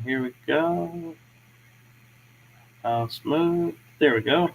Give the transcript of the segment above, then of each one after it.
Here we go. Smooth. There we go.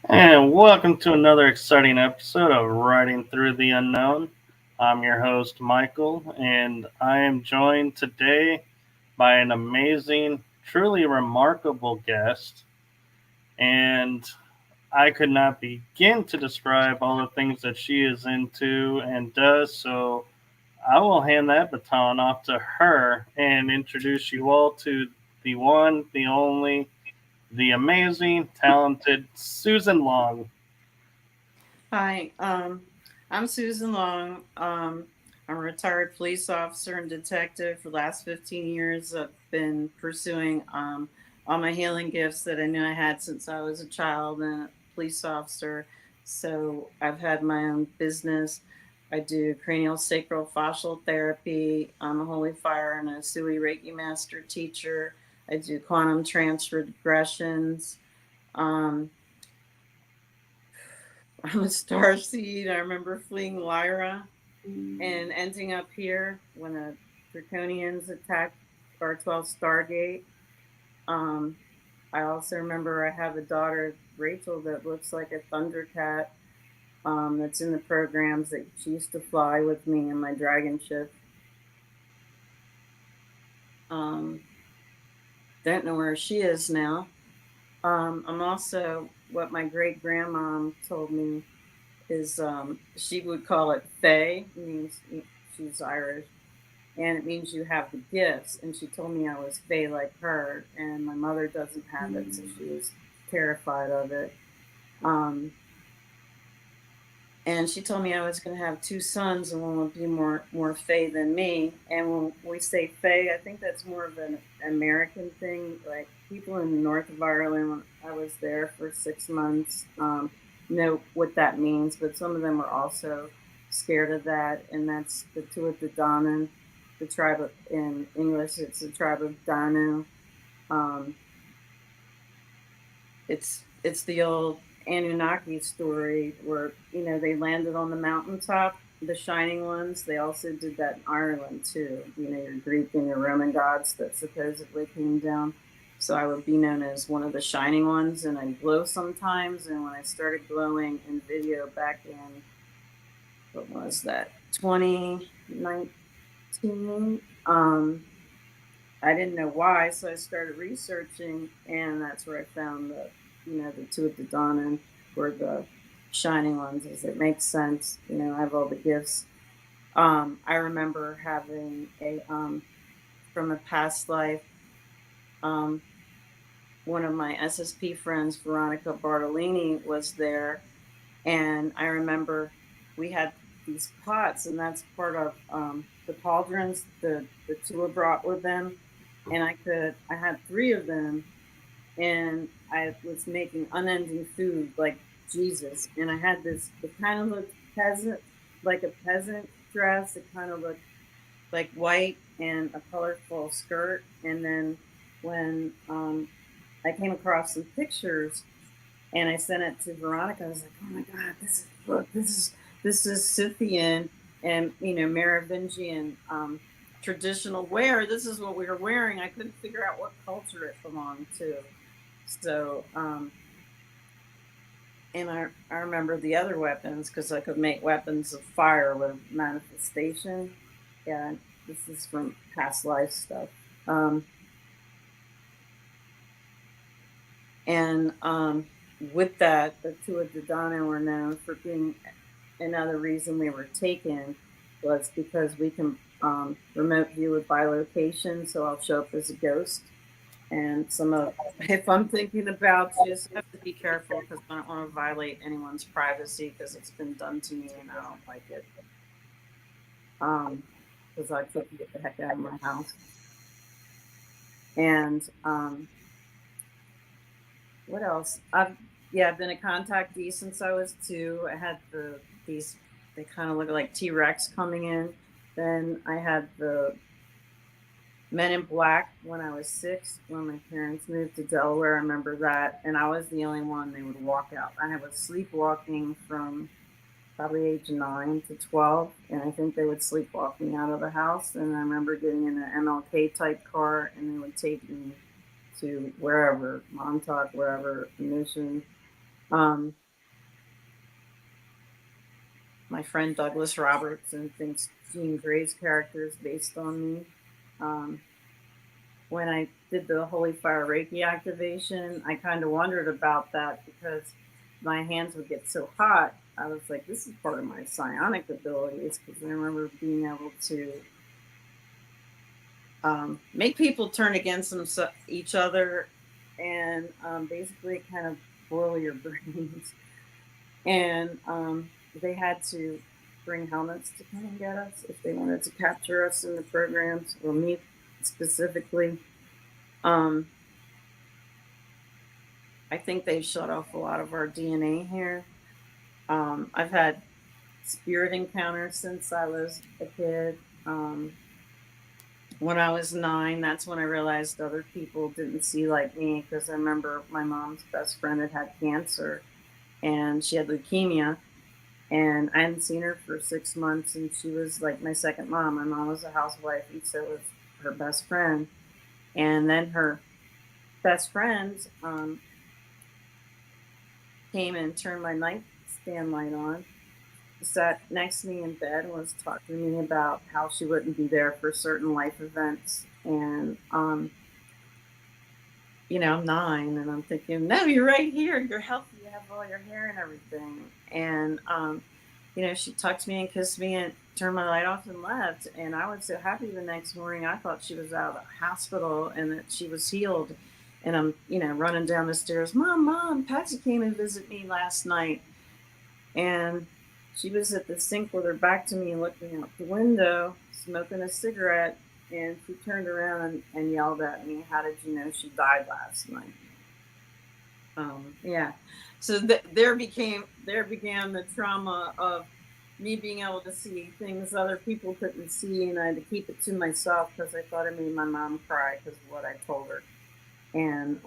And welcome to another exciting episode of Riding Through the Unknown. I'm your host, Michael, and I am joined today by an amazing, truly remarkable guest. And I could not begin to describe all the things that she is into and does, so I will hand that baton off to her and introduce you all to the one, the only, the amazing, talented Susan Long. Hi, I'm Susan Long. I'm a retired police officer and detective. For the last 15 years, I've been pursuing all my healing gifts that I knew I had since I was a child and a police officer. So I've had my own business. I do cranialsacral fascial therapy. I'm a Holyfire and a Osui Reiki Master teacher. I do quantum trance regressions. I'm a starseed. I remember fleeing Lyra and ending up here when the Draconians attacked our 12th Stargate. Um, I also remember I have a daughter, Rachel, that looks like a Thundercat that's in the programs that she used to fly with me in my dragon ship. Don't know where she is now. I'm also what my great grandmom told me is she would call it Fae, means she's Irish, and it means you have the gifts. And she told me I was Fae like her, and my mother doesn't have it, so she was terrified of it. Um, and she told me I was going to have two sons, and one would be more Fae than me. And when we say Fae, I think that's more of an American thing. Like people in the north of Ireland, when I was there for 6 months, know what that means, but some of them are also scared of that, and that's the Tuatha de Danaan, the tribe of, in English, it's the tribe of Danu. Um, it's the old Anunnaki story where they landed on the mountaintop, the shining ones. They also did that in Ireland too. Your Greek and your Roman gods that supposedly came down. So I would be known as one of the shining ones, and I glow sometimes. And when I started glowing in video back in, what was that, 2019, I didn't know why, so I started researching, and that's where I found the Tuatha de Danaan, or the shining ones, as it makes sense. I have all the gifts. I remember having a from a past life. Um, One of my SSP friends, Veronica Bartolini, was there, and I remember we had these pots, and that's part of the cauldrons the tour brought with them, and I had three of them, and I was making unending food like Jesus, and I had this. It kind of looked peasant, like a peasant dress. It kind of looked like white and a colorful skirt, and then when I came across some pictures and I sent it to Veronica. I was like, "Oh my God, this is this is Scythian and, Merovingian traditional wear. This is what we were wearing. I couldn't figure out what culture it belonged to. So, and I remember the other weapons because I could make weapons of fire with manifestation. Yeah, this is from past life stuff. And with that, the Tuatha de Danaan were known for being another reason we were taken was because we can remote view with bilocation. So I'll show up as a ghost. And if I'm thinking about just have to be careful because I don't want to violate anyone's privacy because it's been done to me and I don't like it. Because I couldn't get the heck out of my house. And what else? I've been a contactee since I was 2. I had these they kind of look like T-Rex coming in. Then I had the Men in Black when I was 6, when my parents moved to Delaware. I remember that, and I was the only one they would walk out. I was sleepwalking from probably age 9 to 12, and I think they would sleepwalk me out of the house. And I remember getting in an MLK type car, and they would take me to wherever, Montauk, wherever, Mission. My friend Douglas Robertson thinks Jean Grey's character is based on me. When I did the Holyfire Reiki activation, I kind of wondered about that because my hands would get so hot. I was like, this is part of my psionic abilities because I remember being able to make people turn against each other and basically kind of boil your brains. And they had to bring helmets to come and get us if they wanted to capture us in the programs, or me specifically. I think they shut off a lot of our DNA here. I've had spirit encounters since I was a kid. When I was 9, that's when I realized other people didn't see like me, because I remember my mom's best friend had cancer and she had leukemia, and I hadn't seen her for 6 months, and she was like my second mom. My mom was a housewife, and so was her best friend. And then her best friend came and turned my nightstand light on, sat next to me in bed, and was talking to me about how she wouldn't be there for certain life events. And I'm 9, and I'm thinking, no, you're right here, you're healthy, you have all your hair and everything. And she tucked me and kissed me and turned my light off and left. And I was so happy the next morning. I thought she was out of the hospital and that she was healed. And I'm running down the stairs, mom, Patsy came and visited me last night. And she was at the sink with her back to me, looking out the window, smoking a cigarette. And she turned around and yelled at me, how did you know she died last night? So there began the trauma of me being able to see things other people couldn't see, and I had to keep it to myself because I thought I made my mom cry because of what I told her. And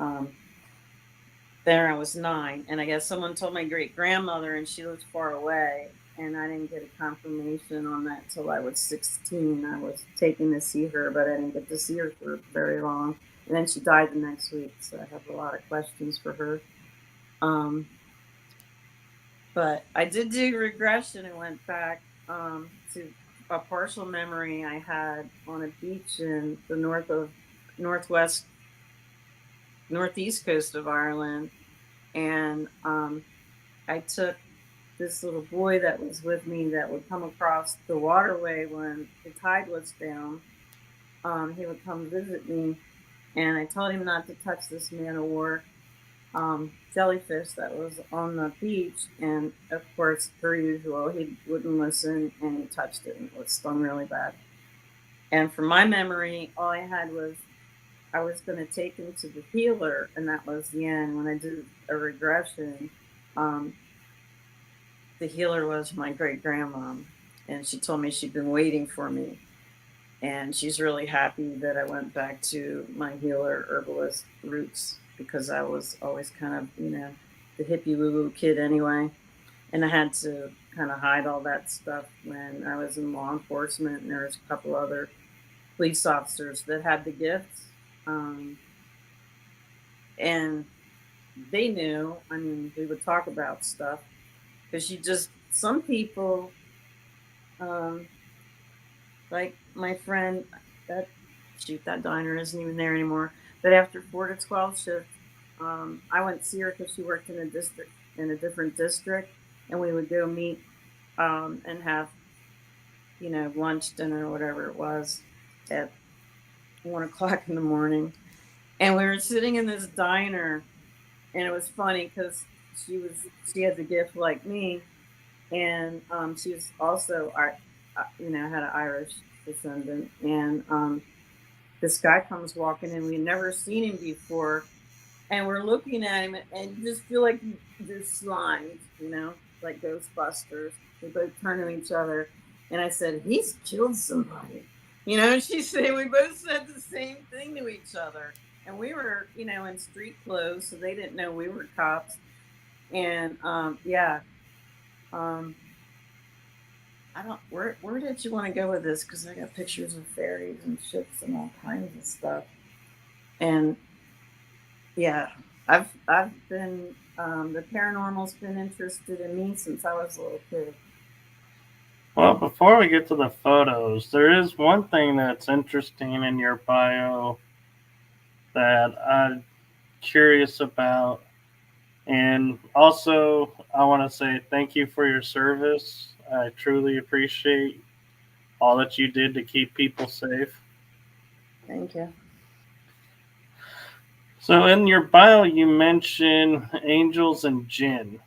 there I was 9, and I guess someone told my great grandmother, and she lived far away, and I didn't get a confirmation on that till I was 16. I was taken to see her, but I didn't get to see her for very long. And then she died the next week, so I have a lot of questions for her. But I did do regression and went back to a partial memory I had on a beach in the northeast coast of Ireland. And I took this little boy that was with me that would come across the waterway when the tide was down. He would come visit me, and I told him not to touch this man of war jellyfish that was on the beach. And of course, per usual, he wouldn't listen, and he touched it, and it stung really bad. And from my memory, all I had was I was going to take him to the healer, and that was the end. When I did a regression, the healer was my great grandmom, and she told me she'd been waiting for me. And she's really happy that I went back to my healer herbalist roots, because I was always kind of, the hippie woo-woo kid anyway. And I had to kind of hide all that stuff when I was in law enforcement, and there was a couple other police officers that had the gifts. And they knew, I mean, we would talk about stuff because some people, like my friend, that diner isn't even there anymore. But after 4 to 12 shift, I went to see her because she worked in a different district, and we would go meet and have, lunch, dinner, whatever it was, at 1 o'clock in the morning. And we were sitting in this diner, and it was funny because she had the gift like me, and she was also had an Irish descendant, and this guy comes walking in. We'd never seen him before, and we're looking at him, and you just feel like you're slimed, like Ghostbusters. We both turn to each other, and I said, "He's killed somebody," and she said, we both said the same thing to each other. And we were, in street clothes, so they didn't know we were cops. And yeah, I don't. Where did you want to go with this? Because I got pictures of fairies and ships and all kinds of stuff. And yeah, I've been the paranormal's been interested in me since I was a little kid. Well, before we get to the photos, there is one thing that's interesting in your bio that I'm curious about. And also, I want to say thank you for your service. I truly appreciate all that you did to keep people safe. Thank you. So, in your bio, you mention angels and jinn.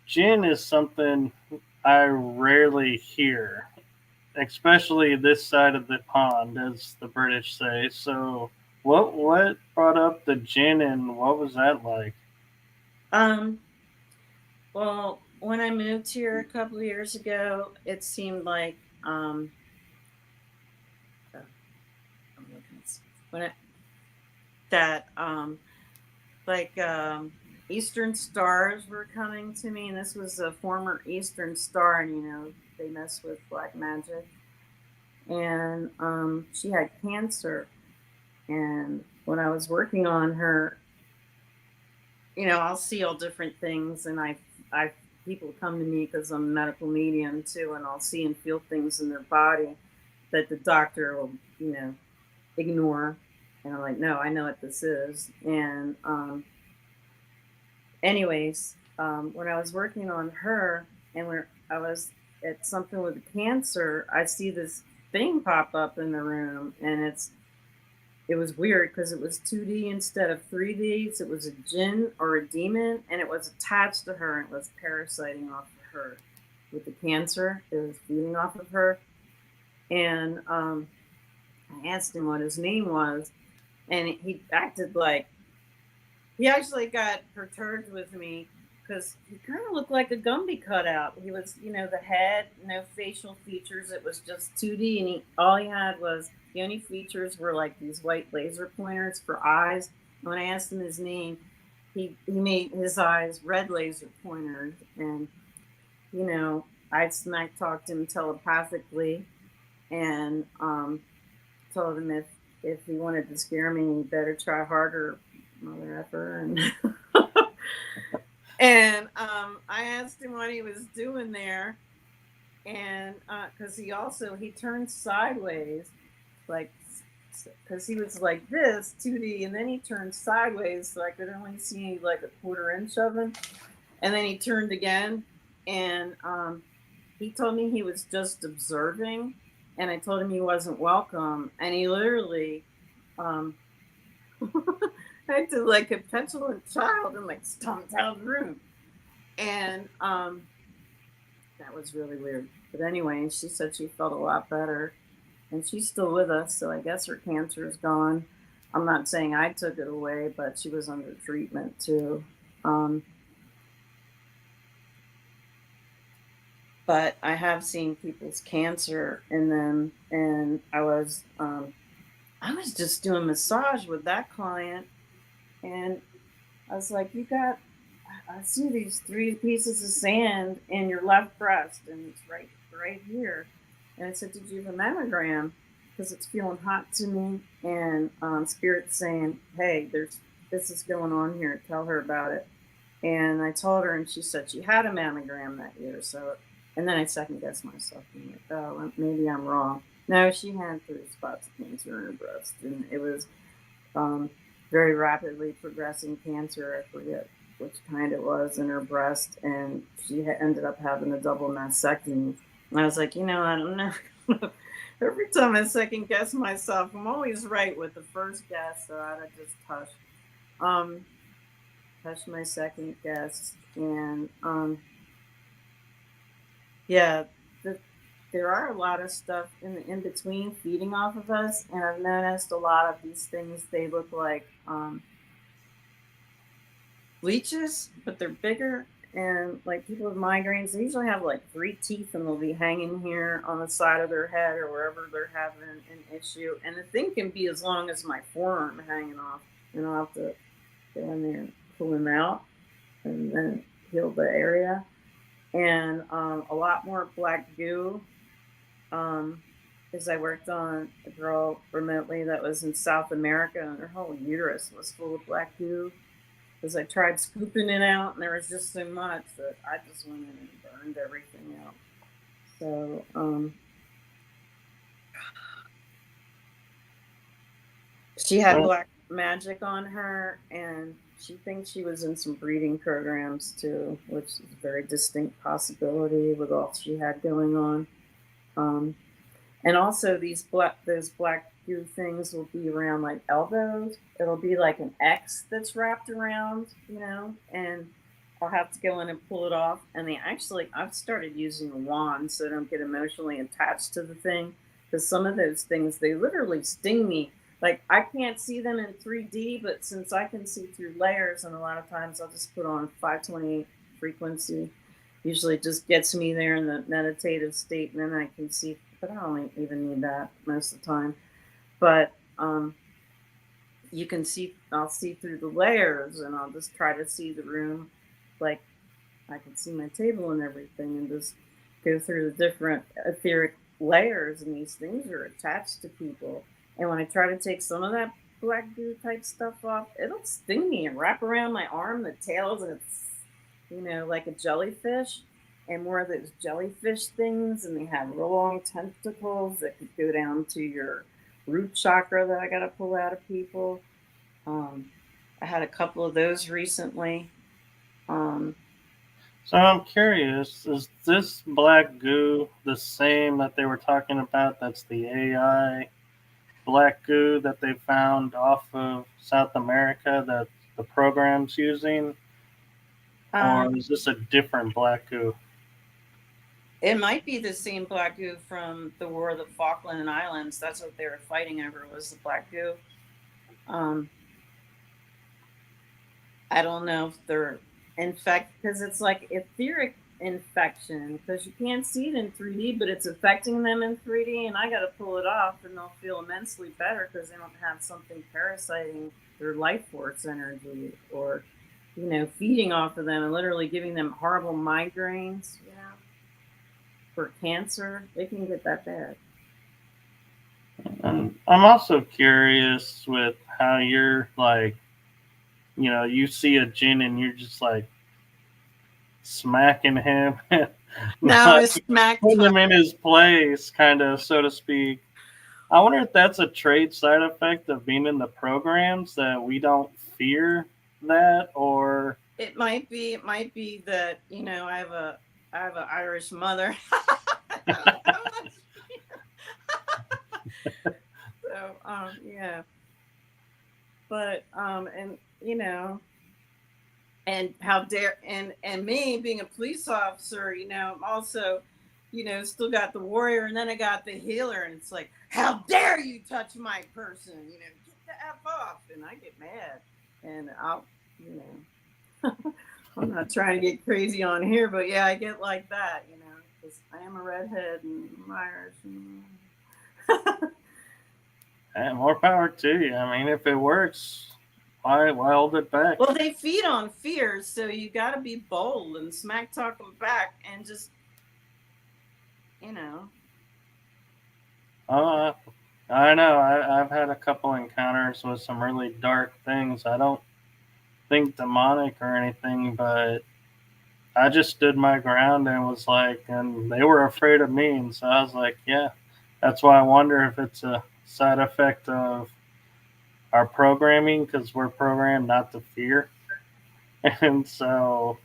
Jinn is something I rarely hear, especially this side of the pond, as the British say. So, what brought up the jinn, and what was that like? Well, when I moved here a couple of years ago, it seemed like I'm looking at when it that like Eastern stars were coming to me, and this was a former Eastern star, and they mess with black magic, and she had cancer, and when I was working on her, I'll see all different things, and I people come to me because I'm a medical medium too, and I'll see and feel things in their body that the doctor will, ignore, and I'm like, no, I know what this is. And anyways, when I was working on her, and when I was at something with cancer, I see this thing pop up in the room, and it was weird because it was 2D instead of 3D. So it was a jinn or a demon, and it was attached to her, and it was parasiting off of her with the cancer. It was feeding off of her. And I asked him what his name was, and he acted like he actually got perturbed with me because he kind of looked like a Gumby cutout. He was, the head, no facial features. It was just 2D, and all he had was the only features were like these white laser pointers for eyes. And when I asked him his name, he made his eyes red laser pointers, and I smack talked him telepathically, and told him if he wanted to scare me, he better try harder, mother effer. And and I asked him what he was doing there, and because he turned sideways, like, because he was like this 2D, and then he turned sideways, so I could only see like a quarter inch of him, and then he turned again, and he told me he was just observing, and I told him he wasn't welcome, and he literally acted like a petulant child and like stomped out of the room. And that was really weird. But anyway, she said she felt a lot better, and she's still with us, so I guess her cancer is gone. I'm not saying I took it away, but she was under treatment too. But I have seen people's cancer in them, and I was just doing massage with that client, and I was like, I see these 3 pieces of sand in your left breast, and it's right here. And I said, did you have a mammogram? Because it's feeling hot to me. And Spirit's saying, hey, this is going on here. Tell her about it. And I told her, and she said she had a mammogram that year. So, and then I second guessed myself. And like, oh, maybe I'm wrong. No, she had 3 spots of cancer in her breast, and it was very rapidly progressing cancer. I forget which kind it was in her breast, and she ended up having a double mastectomy. And I was like, I don't know. Every time I second guess myself, I'm always right with the first guess, so I just touch my second guess, and yeah, there are a lot of stuff in between feeding off of us, and I've noticed a lot of these things. They look like leeches, but they're bigger. And like people with migraines, they usually have like 3 teeth, and they'll be hanging here on the side of their head or wherever they're having an issue. And the thing can be as long as my forearm hanging off, and I'll have to go in there and pull them out and then heal the area. And a lot more black goo. Because I worked on a girl remotely that was in South America, and her whole uterus was full of black goo. Because I tried scooping it out, and there was just so much that I just went in and burned everything out. So, she had black magic on her, and she thinks she was in some breeding programs too, which is a very distinct possibility with all she had going on. And also those black goo things will be around my elbows. It'll be like an X that's wrapped around, and I'll have to go in and pull it off. And I've started using a wand so I don't get emotionally attached to the thing. Because some of those things, they literally sting me. Like I can't see them in 3D, but since I can see through layers, and a lot of times I'll just put on 528 frequency. Usually it just gets me there in the meditative state, and then I can see, but I don't even need that most of the time. But you can see, I'll see through the layers, and I'll just try to see the room like I can see my table and everything, and just go through the different etheric layers, and these things are attached to people. And when I try to take some of that black goo type stuff off, it'll sting me and wrap around my arm, the tails, and it's, like a jellyfish. And more of those jellyfish things, and they have real long tentacles that could go down to your root chakra that I got to pull out of people. I had a couple of those recently. So I'm curious, is this black goo the same that they were talking about? That's the AI black goo that they found off of South America that the program's using? Or is this a different black goo? It might be the same black goo from the War of the Falkland Islands. That's what they were fighting over, was the black goo. I don't know if they're infected, because it's like etheric infection, because you can't see it in 3D, but it's affecting them in 3D, and I got to pull it off, and they'll feel immensely better because they don't have something parasiting their life force energy, or feeding off of them and literally giving them horrible migraines. For cancer, it can get that bad. And I'm also curious with how you're like, you see a jinn and you're just like smacking him. No, it's smack putting him in his place, kind of, so to speak. I wonder if that's a trade side effect of being in the programs, that we don't fear that, or it might be. It might be that I have an Irish mother. So yeah, but and and how dare, and me being a police officer, I'm also still got the warrior, and then I got the healer, and it's like, how dare you touch my person, get the F off. And I get mad, and I'll I'm not trying to get crazy on here, but yeah, I get like that, because I am a redhead and I'm Irish. And more power to you. I mean, if it works, Why hold it back? Well, they feed on fear, so you got to be bold and smack talk them back, and just, you know. I know. I've had a couple encounters with some really dark things. I don't think demonic or anything, but I just stood my ground and was like, and they were afraid of me, and so I was like, yeah. That's why I wonder if it's a side effect of our programming, because we're programmed not to fear, and so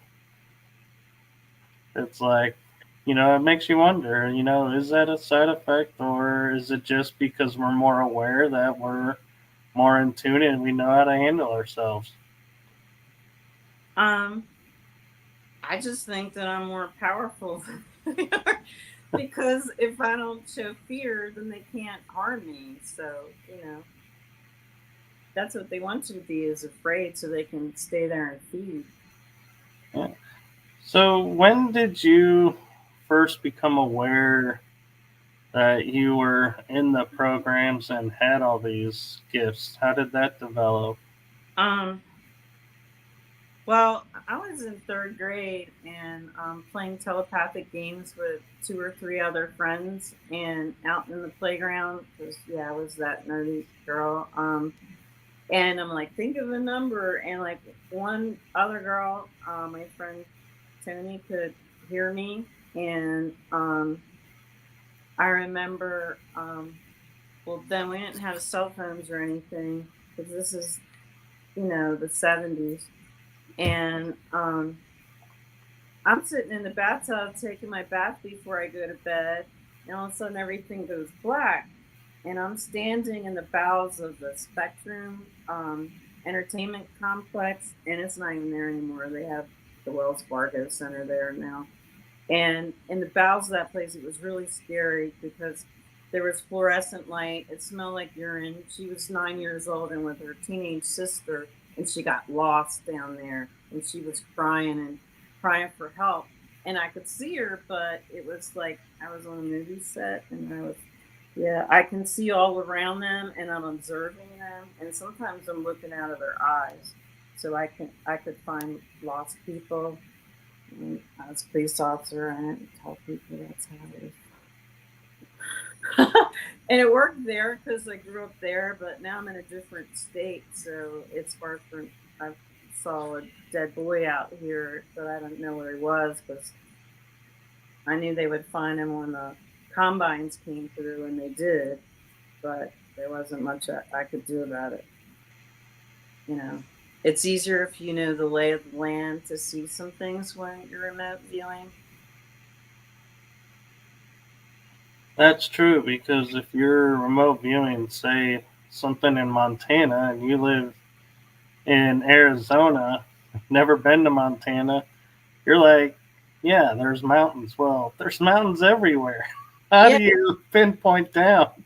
it's like, it makes you wonder, is that a side effect, or is it just because we're more aware that we're more in tune and we know how to handle ourselves? I just think that I'm more powerful than they are, because if I don't show fear, then they can't harm me. So, that's what they want you to be, is afraid, so they can stay there and feed. Yeah. So, when did you first become aware that you were in the programs and had all these gifts? How did that develop? Um, well, I was in third grade and playing telepathic games with two or three other friends, and out in the playground, because I was that nerdy girl. And I'm like, think of a number, and like one other girl, my friend Tony, could hear me, and I remember, well, then we didn't have cell phones or anything, because this is, the 70s. And I'm sitting in the bathtub taking my bath before I go to bed, and all of a sudden everything goes black. And I'm standing in the bowels of the Spectrum Entertainment Complex, and it's not even there anymore. They have the Wells Fargo Center there now. And in the bowels of that place, it was really scary because there was fluorescent light. It smelled like urine. She was 9 years old and with her teenage sister, and she got lost down there. And she was crying for help. And I could see her, but it was like I was on a movie set, and I can see all around them, and I'm observing them. And sometimes I'm looking out of their eyes, so I could find lost people. I was a police officer, and I didn't tell people that's how it is. And it worked there because I grew up there, but now I'm in a different state, so it's far from. I saw a dead boy out here, but I don't know where he was, because I knew they would find him when the combines came through, and they did, but there wasn't much I could do about it. It's easier if you know the lay of the land to see some things when you're remote viewing. That's true, because if you're remote viewing, say something in Montana, and you live in Arizona, never been to Montana, you're like, yeah, there's mountains. Well, there's mountains everywhere. How Yeah, do you pinpoint down?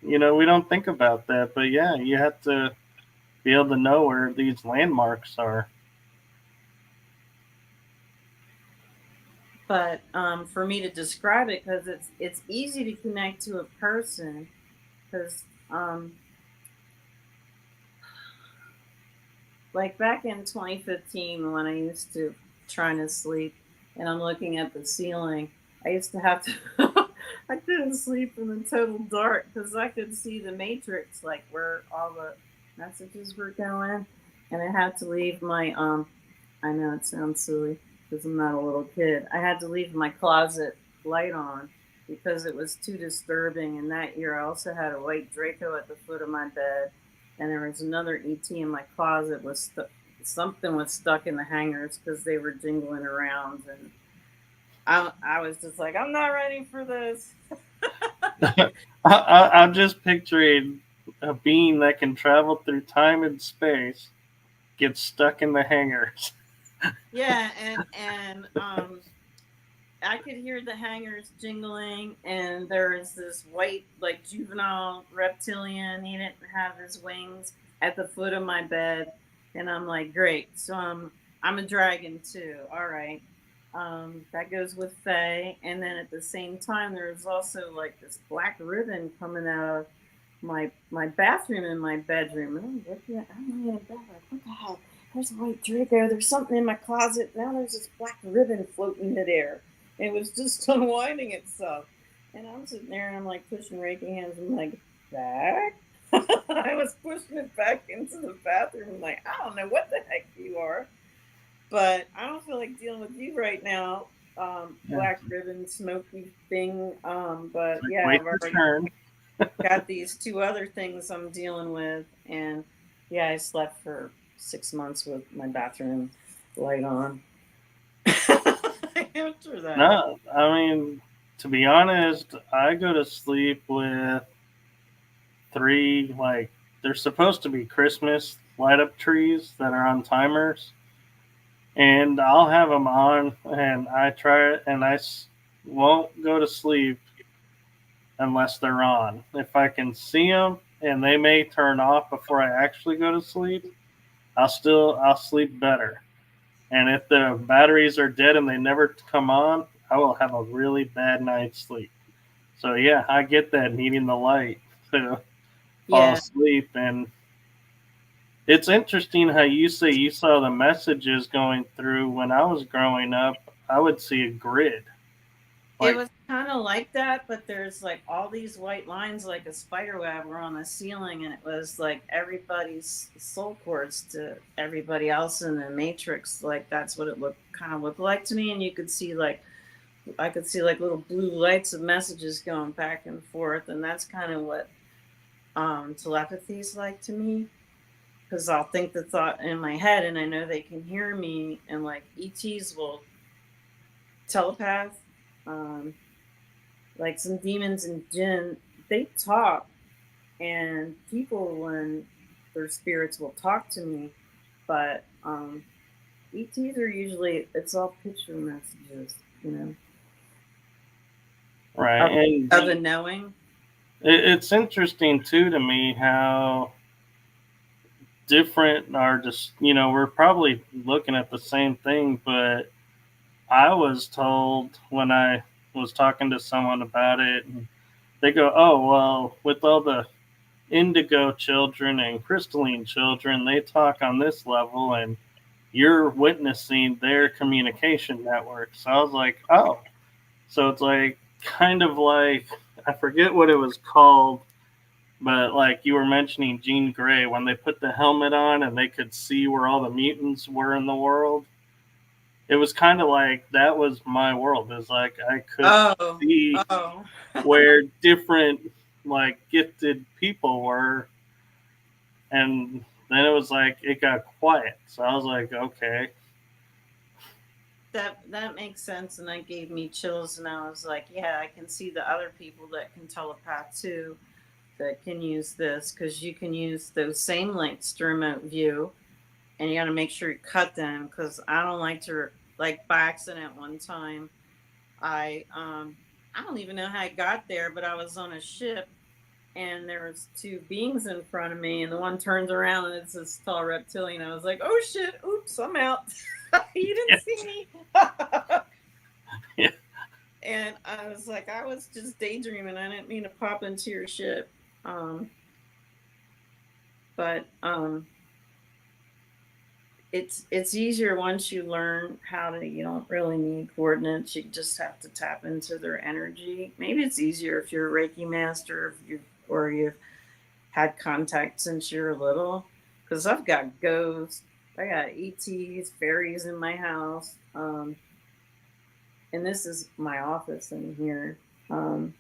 We don't think about that, but yeah, you have to be able to know where these landmarks are. but for me to describe it, because it's easy to connect to a person, because like back in 2015, when I used to trying to sleep and I'm looking at the ceiling, I used to have to I couldn't sleep in the total dark because I could see the matrix, like where all the messages were going, and I had to leave my I know it sounds silly because I'm not a little kid. I had to leave my closet light on because it was too disturbing. And that year, I also had a white Draco at the foot of my bed, and there was another ET in my closet. Something was stuck in the hangers because they were jingling around, and I was just like, I'm not ready for this. I'm just picturing a being that can travel through time and space gets stuck in the hangars. Yeah, and I could hear the hangers jingling, and there was this white, like juvenile reptilian. He didn't have his wings at the foot of my bed, and I'm like, great. So I'm a dragon too. All right, that goes with Faye. And then at the same time, there was also like this black ribbon coming out of my bathroom in my bedroom. And I'm looking at, I'm laying in bed like, what the hell? There's a white Draco. There's something in my closet. Now there's this black ribbon floating in midair. It was just unwinding itself. And I'm sitting there and I'm like pushing Reiki hands. I'm like, back? I was pushing it back into the bathroom. I'm like, I don't know what the heck you are. But I don't feel like dealing with you right now. Yeah. Black ribbon, smoky thing. But It's like, yeah, wait I've your already turn. got these two other things I'm dealing with, and yeah, I slept for 6 months with my bathroom light on. After that, No, I mean, to be honest, I go to sleep with three, like, they're supposed to be Christmas light up trees that are on timers. And I'll have them on, and I try it, and won't go to sleep unless they're on. If I can see them and they may turn off before I actually go to sleep, I'll sleep better. And if the batteries are dead and they never come on, I will have a really bad night's sleep. So yeah, I get that needing the light to fall yeah, asleep. And it's interesting how you say you saw the messages going through. When I was growing up, I would see a grid. it Like, was kind of like that, but there's like all these white lines, like a spider web, were on the ceiling, and it was like everybody's soul cords to everybody else in the matrix. Like that's what it looked like to me, and you could see like I could see like little blue lights of messages going back and forth, and that's kind of what telepathy is like to me. Because I'll think the thought in my head, and I know they can hear me, and like ETs will telepath. Um, like some demons and jinn, they talk, and people when their spirits will talk to me, but ETs are usually it's all picture messages, you know, right. of And of a knowing. it's interesting too to me how different are just, we're probably looking at the same thing, but I was told when I was talking to someone about it, and they go, oh, well, with all the indigo children and crystalline children, they talk on this level, and you're witnessing their communication network. So I was like, oh, so it's like kind of like, I forget what it was called, but like you were mentioning Jean Grey, when they put the helmet on and they could see where all the mutants were in the world, it was kind of like that was my world. It's like I could Oh, see oh. where different like gifted people were, and then it was like it got quiet. So I was like, okay, That makes sense, and that gave me chills. And I was like, yeah, I can see the other people that can telepath too, that can use this because you can use those same links to remote view, and you got to make sure you cut them because I don't like to like by accident one time. I don't even know how I got there, but I was on a ship and there was two beings in front of me, and the one turns around and it's this tall reptilian. I was like, oh shit, oops, I'm out. You didn't yeah, see me. yeah, And I was like, I was just daydreaming. I didn't mean to pop into your ship. Um, but it's easier once you learn how to. You don't really need coordinates. You just have to tap into their energy. Maybe it's easier if you're a Reiki master, if you or you've had contact since you're little. Because I've got ghosts, I got ETs, fairies in my house. And this is my office in here. Um,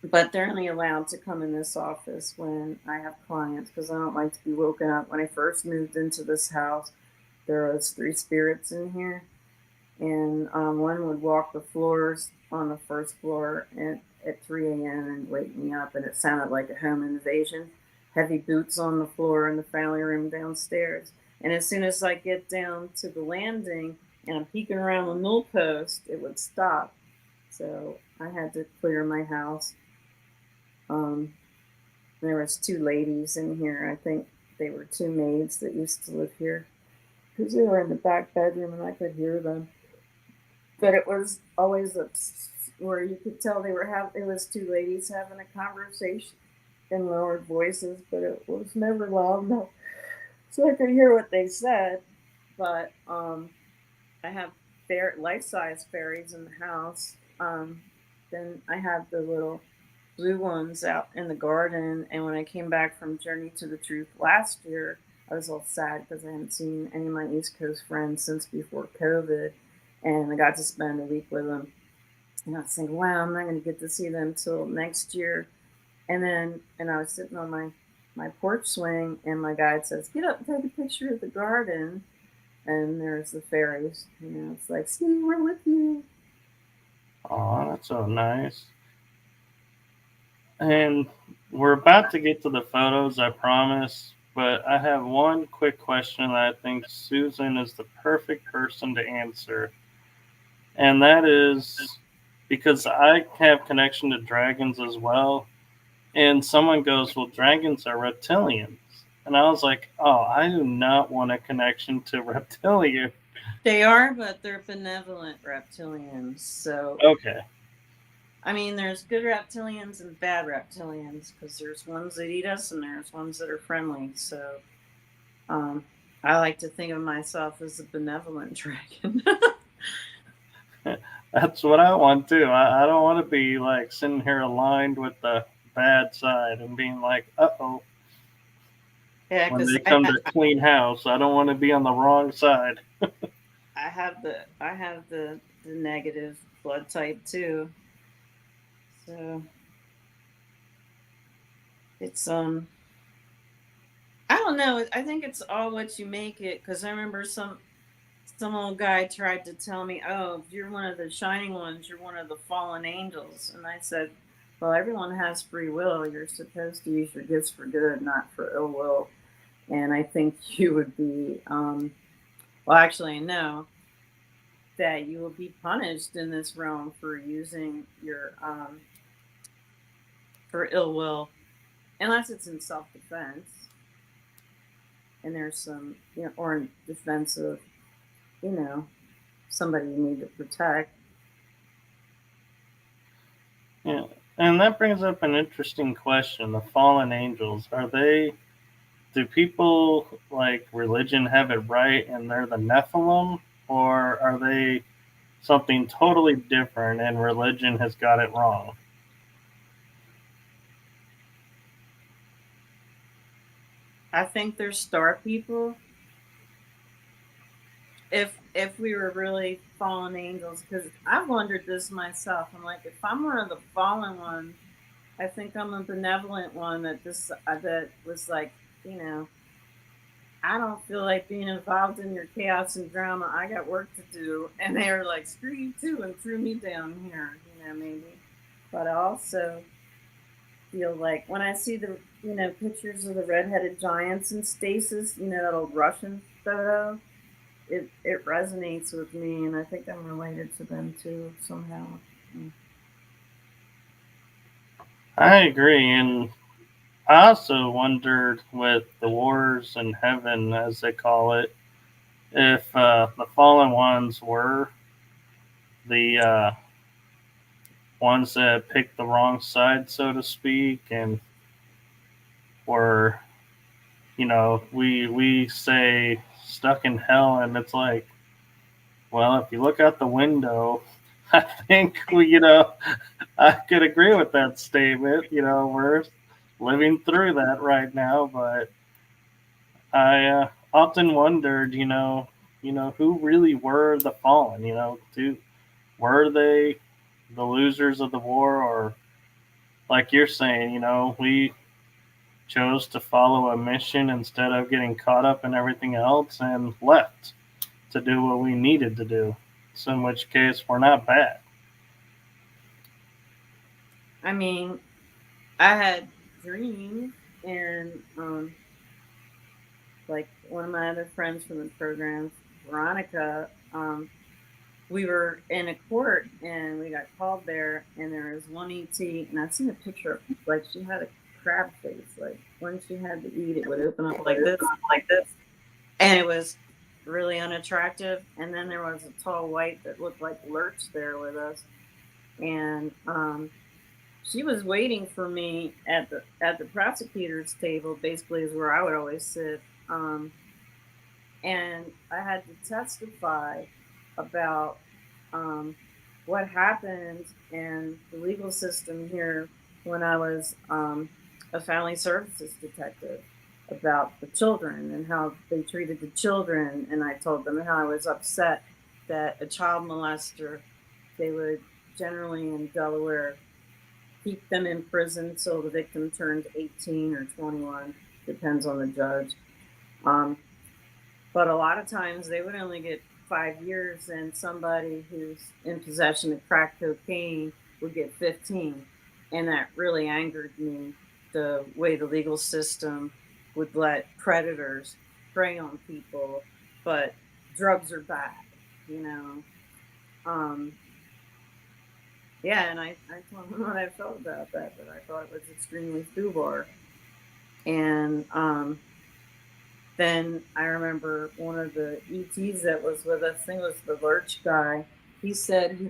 but they're only allowed to come in this office when I have clients because I don't like to be woken up. When I first moved into this house, there was three spirits in here, and one would walk the floors on the first floor at 3 a.m. and wake me up, and it sounded like a home invasion. Heavy boots on the floor in the family room downstairs. And as soon as I get down to the landing and I'm peeking around the newel post, it would stop. So I had to clear my house. Um, there was two ladies in here. I think they were two maids that used to live here because they were in the back bedroom and I could hear them. But it was always where you could tell they were having. It was two ladies having a conversation. in lowered voices, but it was never loud enough so I could hear what they said. But I have life-size fairies in the house. Then I have the little blue ones out in the garden. And when I came back from Journey to the Truth last year, I was all sad because I hadn't seen any of my East Coast friends since before COVID. And I got to spend a week with them. And I was thinking, wow, I'm not going to get to see them till next year. And I was sitting on my porch swing, and my guide says, "Get up and take a picture of the garden." And there's the fairies. It's like, "See, we're with you." Oh, that's so nice. And we're about to get to the photos, I promise. But I have one quick question that I think Susan is the perfect person to answer. And that is because I have connection to dragons as well. And someone goes, "Well, dragons are reptilians." And I was like, "Oh, I do not want a connection to reptilian." They are, but they're benevolent reptilians. So, Okay. I mean, there's good reptilians and bad reptilians because there's ones that eat us and there's ones that are friendly. So, um, I like to think of myself as a benevolent dragon. That's what I want too. I don't want to be like sitting here aligned with the bad side and being like, "Uh oh," Yeah, when because they come to clean house. I don't want to be on the wrong side. I have the negative blood type too. So it's I don't know. I think it's all what you make it. Because I remember some old guy tried to tell me, "Oh, if you're one of the shining ones, you're one of the fallen angels." And I said, "Well, everyone has free will. You're supposed to use your gifts for good, not for ill will." And I think you would be, well, actually, no, that you will be punished in this realm for using your for ill will, unless it's in self defense. And there's some, or in defense of, you know, somebody you need to protect. Yeah. And that brings up an interesting question. The fallen angels, do people like religion have it right and they're the Nephilim? Or are they something totally different and religion has got it wrong? I think there's star people. If we were really fallen angels, because I've wondered this myself. I'm like, if I'm one of the fallen ones, I think I'm a benevolent one that was like, you know, I don't feel like being involved in your chaos and drama. I got work to do. And they were like, "Screw you too," and threw me down here, maybe. But I also feel like when I see the, pictures of the redheaded giants in stasis, that old Russian photo, it resonates with me. And I think I'm related to them too, somehow. I agree. And I also wondered with the wars in heaven, as they call it, if the fallen ones were the ones that picked the wrong side, so to speak, and were, we say stuck in hell, and it's like, well, if you look out the window, I think I could agree with that statement. We're living through that right now, but I often wondered, who really were the fallen? Were they the losers of the war, or like you're saying, we chose to follow a mission instead of getting caught up in everything else and left to do what we needed to do. So in which case, we're not bad. I mean, I had dreams, and like one of my other friends from the program, Veronica, we were in a court and we got called there, and there was one ET, and I've seen a picture of, like, she had a crab face. Like when she had to eat, it would open up like this, and it was really unattractive. And then there was a tall white that looked like Lurch there with us, and she was waiting for me at the prosecutor's table. Basically, is where I would always sit, and I had to testify about what happened in the legal system here when I was a family services detective, about the children and how they treated the children. And I told them how I was upset that a child molester, they would generally in Delaware keep them in prison till the victim turns 18 or 21, depends on the judge. Um, but a lot of times they would only get 5 years, and somebody who's in possession of crack cocaine would get 15. And that really angered me, the way the legal system would let predators prey on people, but drugs are bad, you know. Um, yeah, and I told him what I felt about that, but I thought it was extremely foobar. And then I remember one of the ETs that was with us, I think it was the Lurch guy. He said he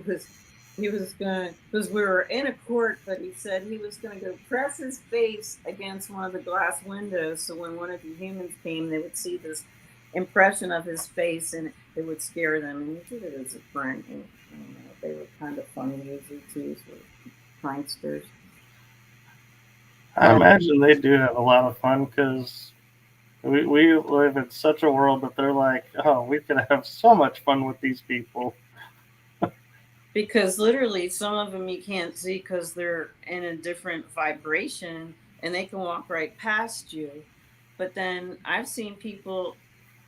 was going, because we were in a court, but he said he was going to go press his face against one of the glass windows, so when one of the humans came, they would see this impression of his face and it would scare them. And he did it as a prank. And I don't know, they were kind of funny. Those ETs were pranksters. I But imagine they do have a lot of fun because we live in such a world that they're like, oh, we could have so much fun with these people. because literally some of them you can't see because they're in a different vibration and they can walk right past you. But then I've seen people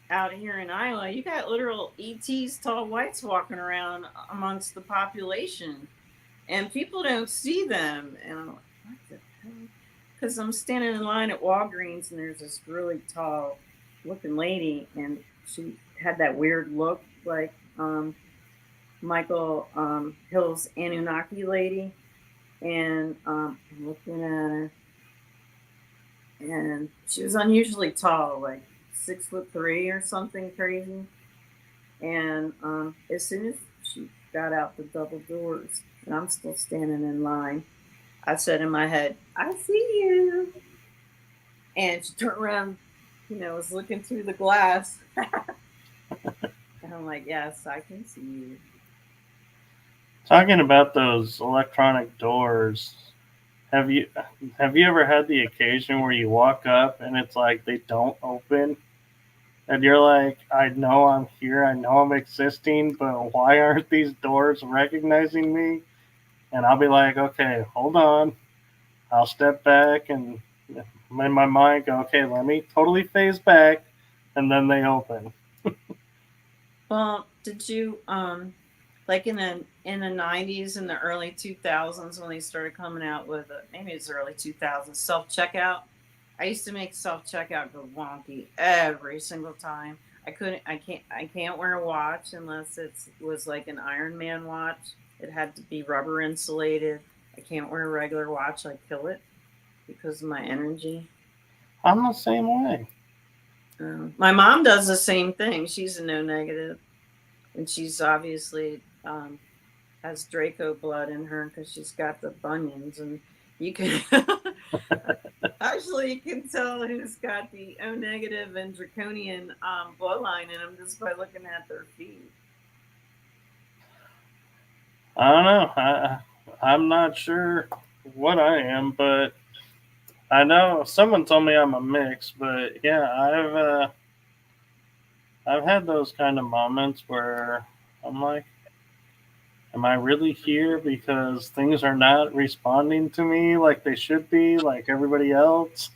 out here in Iowa, you got literal ETs, tall whites walking around amongst the population, and people don't see them. And I'm like, what the hell? Because I'm standing in line at Walgreens and there's this really tall looking lady, and she had that weird look like Michael Hill's Anunnaki lady. And I'm looking at her, and she was unusually tall, like 6'3" or something crazy. And as soon as she got out the double doors, and I'm still standing in line, I said in my head, "I see you." And she turned around, was looking through the glass. And I'm like, "Yes, I can see you." Talking about those electronic doors, have you have you ever had the occasion where you walk up and it's like they don't open? And you're like, I know I'm here, I know I'm existing, but why aren't these doors recognizing me? And I'll be like, okay, hold on. I'll step back and in my mind go, okay, let me totally phase back, and then they open. Well, did you like in the 90s and the early 2000s when they started coming out with maybe it's early 2000s self checkout? I used to make self checkout go wonky every single time. I can't wear a watch unless it was like an Iron Man watch. It had to be rubber insulated. I can't wear a regular watch. I kill it because of my energy. I'm the same way. My mom does the same thing. She's a no negative, and she's obviously has Draco blood in her because she's got the bunions, and you can actually you can tell who's got the O negative and draconian bloodline in them just by looking at their feet. I don't know. I'm not sure what I am, but I know someone told me I'm a mix. But yeah, I've had those kind of moments where I'm like, am I really here because things are not responding to me like they should be, like everybody else?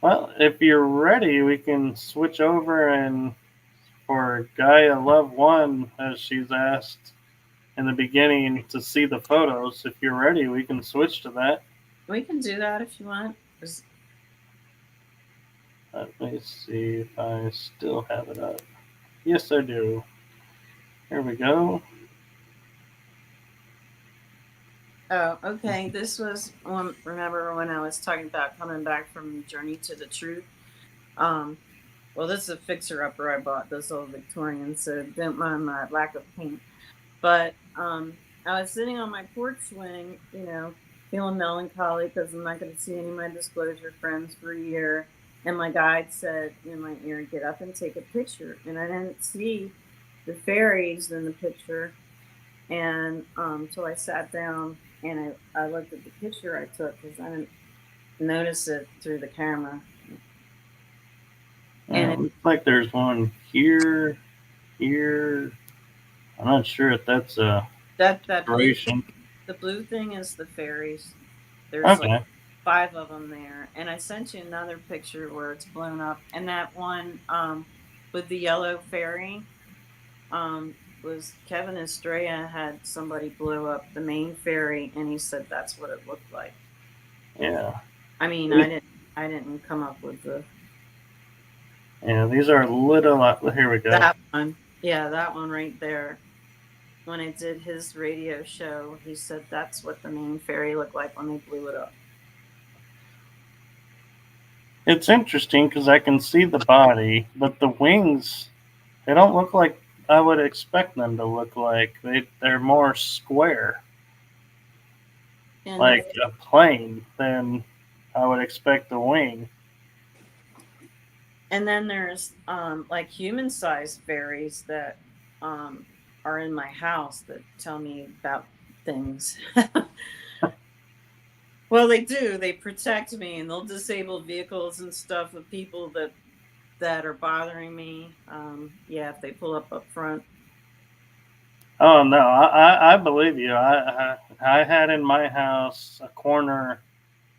Well, if you're ready, we can switch over and for Gaia Love One, as she's asked in the beginning, to see the photos. If you're ready, we can switch to that. We can do that if you want. Let me see if I still have it up. Yes, I do. Here we go. Oh, okay. This was remember when I was talking about coming back from Journey to the Truth. Um, Well, this is a fixer-upper I bought, this old Victorian, so don't mind my lack of paint. But I was sitting on my porch swing, feeling melancholy because I'm not going to see any of my disclosure friends for a year. And my guide said in my ear, "Get up and take a picture." And I didn't see the fairies in the picture. And so I sat down and I looked at the picture I took because I didn't notice it through the camera. And It looks like there's one here, here. I'm not sure if that's a that decoration. the blue thing is the fairies. There's like Okay. 5 of them there. And I sent you another picture where it's blown up. And that one with the yellow fairy was Kevin Estrella had somebody blow up the main fairy, and he said that's what it looked like. Yeah. I mean, I didn't come up with Yeah, these are little. Here we go. that one. Yeah, that one right there. When I did his radio show, he said that's what the main fairy looked like when they blew it up. It's interesting because I can see the body, but the wings, they don't look like I would expect them to look like. They're more square, And like a plane, than I would expect the wing. And then there's like human-sized fairies that are in my house that tell me about things. Well, they do. They protect me, and they'll disable vehicles and stuff of people that are bothering me. Yeah, if they pull up front. Oh no, I believe you. I had in my house a corner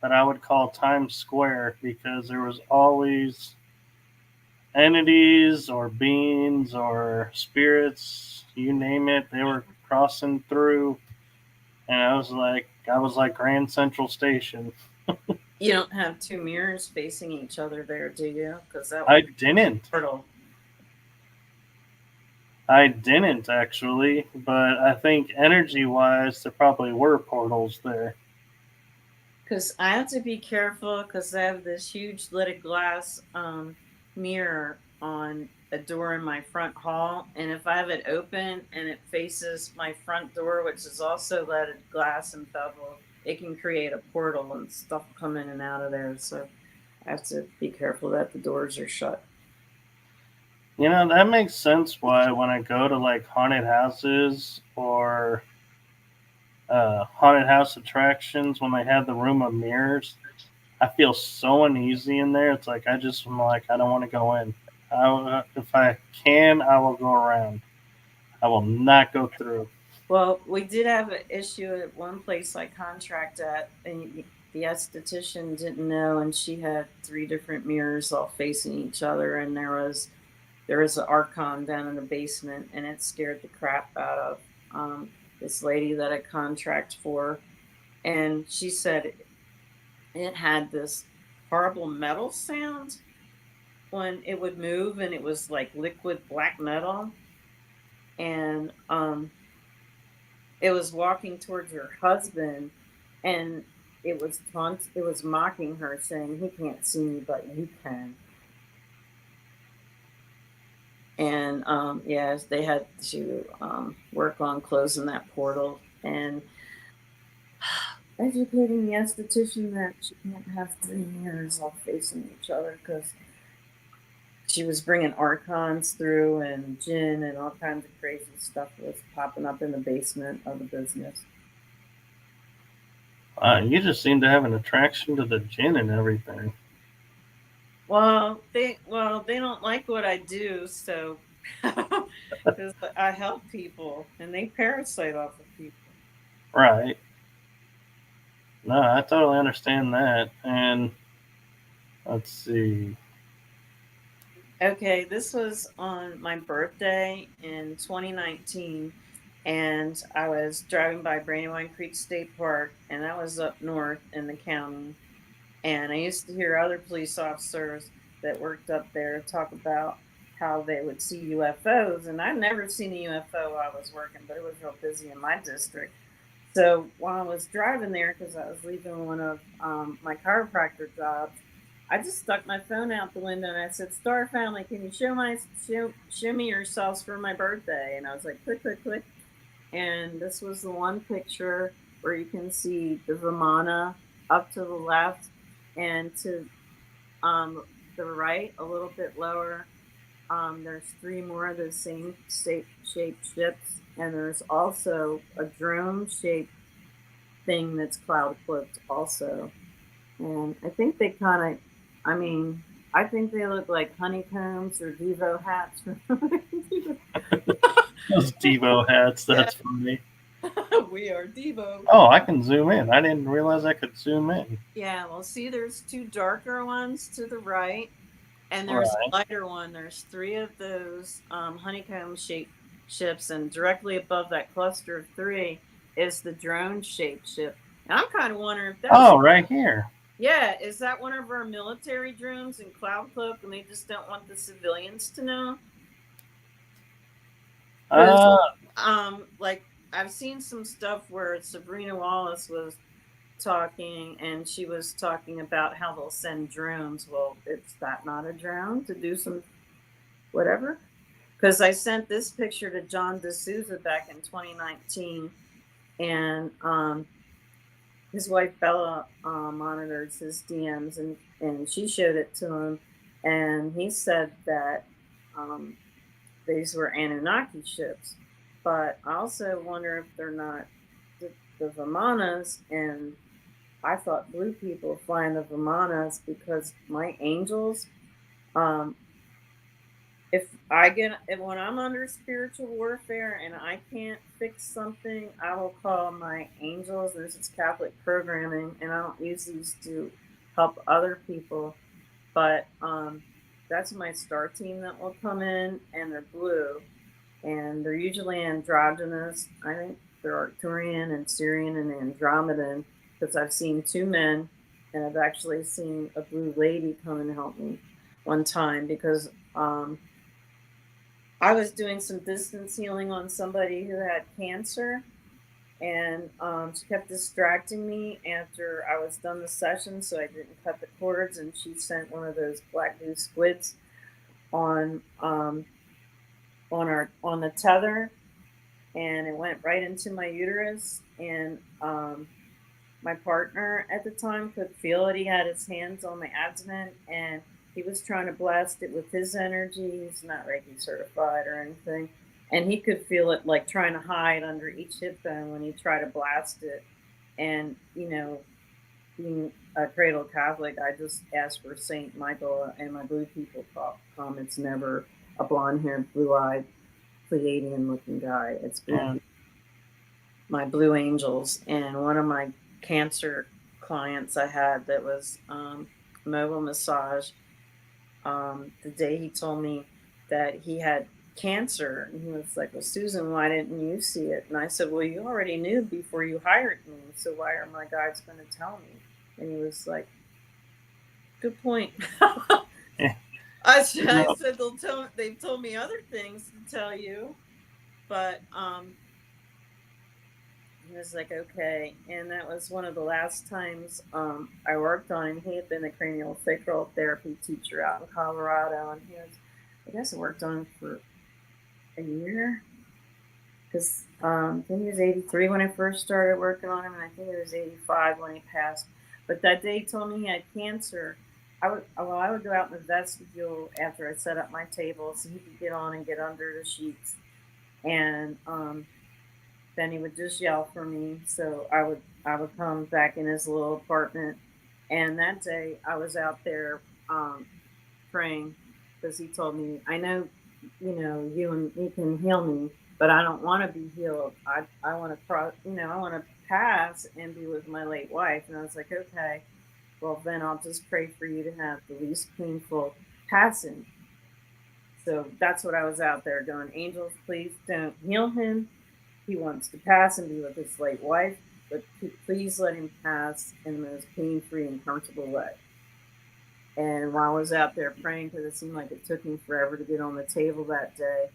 that I would call Times Square because there was always entities or beings or spirits, you name it, they were crossing through, and I was like Grand Central Station. You don't have 2 mirrors facing each other there, do you? Because that I would be didn't. portal. I didn't actually, but I think energy wise, there probably were portals there. Because I have to be careful because I have this huge leaded glass mirror on a door in my front hall. And if I have it open and it faces my front door, which is also leaded glass and beveled, it can create a portal and stuff come in and out of there. So I have to be careful that the doors are shut. You know, that makes sense why when I go to like haunted houses or haunted house attractions, when they have the room of mirrors, I feel so uneasy in there. It's like I'm like I don't want to go in. If I can, I will go around. I will not go through. Well, we did have an issue at one place I contract at, and the esthetician didn't know, and she had 3 different mirrors all facing each other, and there was an archon down in the basement, and it scared the crap out of this lady that I contract for, and she said it had this horrible metal sound when it would move, and it was like liquid black metal, and it was walking towards her husband, and it was mocking her, saying, "He can't see me, but you can." And yeah, they had to work on closing that portal and educating the esthetician that she can't have 3 mirrors all facing each other because she was bringing archons through and jinn and all kinds of crazy stuff was popping up in the basement of the business. You just seem to have an attraction to the gin and everything. Well, they don't like what I do, so because I help people and they parasite off of people. Right. No, I totally understand that. And let's see. Okay, this was on my birthday in 2019, and I was driving by Brandywine Creek State Park, and that was up north in the county. And I used to hear other police officers that worked up there talk about how they would see UFOs. And I'd never seen a UFO while I was working, but it was real busy in my district. So while I was driving there, because I was leaving one of my chiropractor jobs, I just stuck my phone out the window and I said, "Star Family, can you show me yourselves for my birthday?" And I was like, click, click, click. And this was the one picture where you can see the Vimana up to the left, and to the right, a little bit lower. There's 3 more of those same shaped ships, and there's also a drone-shaped thing that's cloud cloaked also. And I think they kind of, I mean, I think they look like honeycombs or Devo hats. Those Devo hats, Yeah. that's funny. We are Devo. Oh, I can zoom in. I didn't realize I could zoom in. Yeah, well, see, there's 2 darker ones to the right, and there's Right. a lighter one. There's 3 of those honeycomb shaped ships, and directly above that cluster of 3 is the drone shaped ship. And I'm kind of wondering if that's, Oh, right here. yeah, is that one of our military drones in Cloud Cloak, and they just don't want the civilians to know? Because like, I've seen some stuff where Sabrina Wallace was talking, and she was talking about how they'll send drones. Well, is that not a drone to do some whatever? Because I sent this picture to John D'Souza back in 2019, and his wife Bella monitors his DMs, and she showed it to him, and he said that these were Anunnaki ships. But I also wonder if they're not the Vimanas, and I thought blue people flying the Vimanas because my angels, if when I'm under spiritual warfare and I can't fix something, I will call my angels. There's this Catholic programming, and I don't use these to help other people, but that's my star team that will come in, and they're blue, and they're usually androgynous. I think they're Arcturian and Syrian and Andromedan, because I've seen 2 men, and I've actually seen a blue lady come and help me one time, because I was doing some distance healing on somebody who had cancer, and she kept distracting me after I was done the session, so I didn't cut the cords, and she sent one of those black blue squids on the tether, and it went right into my uterus, and my partner at the time could feel it. He had his hands on my abdomen, and he was trying to blast it with his energy. He's not Reiki certified or anything, and he could feel it like trying to hide under each hip bone when he tried to blast it. And being a cradle Catholic, I just asked for Saint Michael and my blue people come. It's never a blonde-haired, blue-eyed, Pleiadian-looking guy. It's blue. Yeah. My blue angels. And one of my cancer clients I had that was mobile massage, the day he told me that he had cancer, and he was like, "Well, Susan, why didn't you see it?" And I said, "Well, you already knew before you hired me, so why are my guides going to tell me?" And he was like, "Good point." Yeah. I said, they've told me other things to tell you, but he was like, "Okay." And that was one of the last times I worked on him. He had been a cranialsacral therapy teacher out in Colorado, and I guess I worked on him for a year, because I think he was 83 when I first started working on him, and I think he was 85 when he passed. But that day he told me he had cancer. I would go out in the vestibule after I set up my table so he could get on and get under the sheets, and then he would just yell for me. So I would come back in his little apartment, and that day I was out there praying, because he told me, "I know, you can heal me, but I don't want to be healed. I want to I want to pass and be with my late wife." And I was like, "Okay, well then I'll just pray for you to have the least painful passing." So that's what I was out there going, "Angels, please don't heal him. He wants to pass and be with his late wife, but please let him pass in the most pain-free and comfortable way." And while I was out there praying, because it seemed like it took me forever to get on the table that day,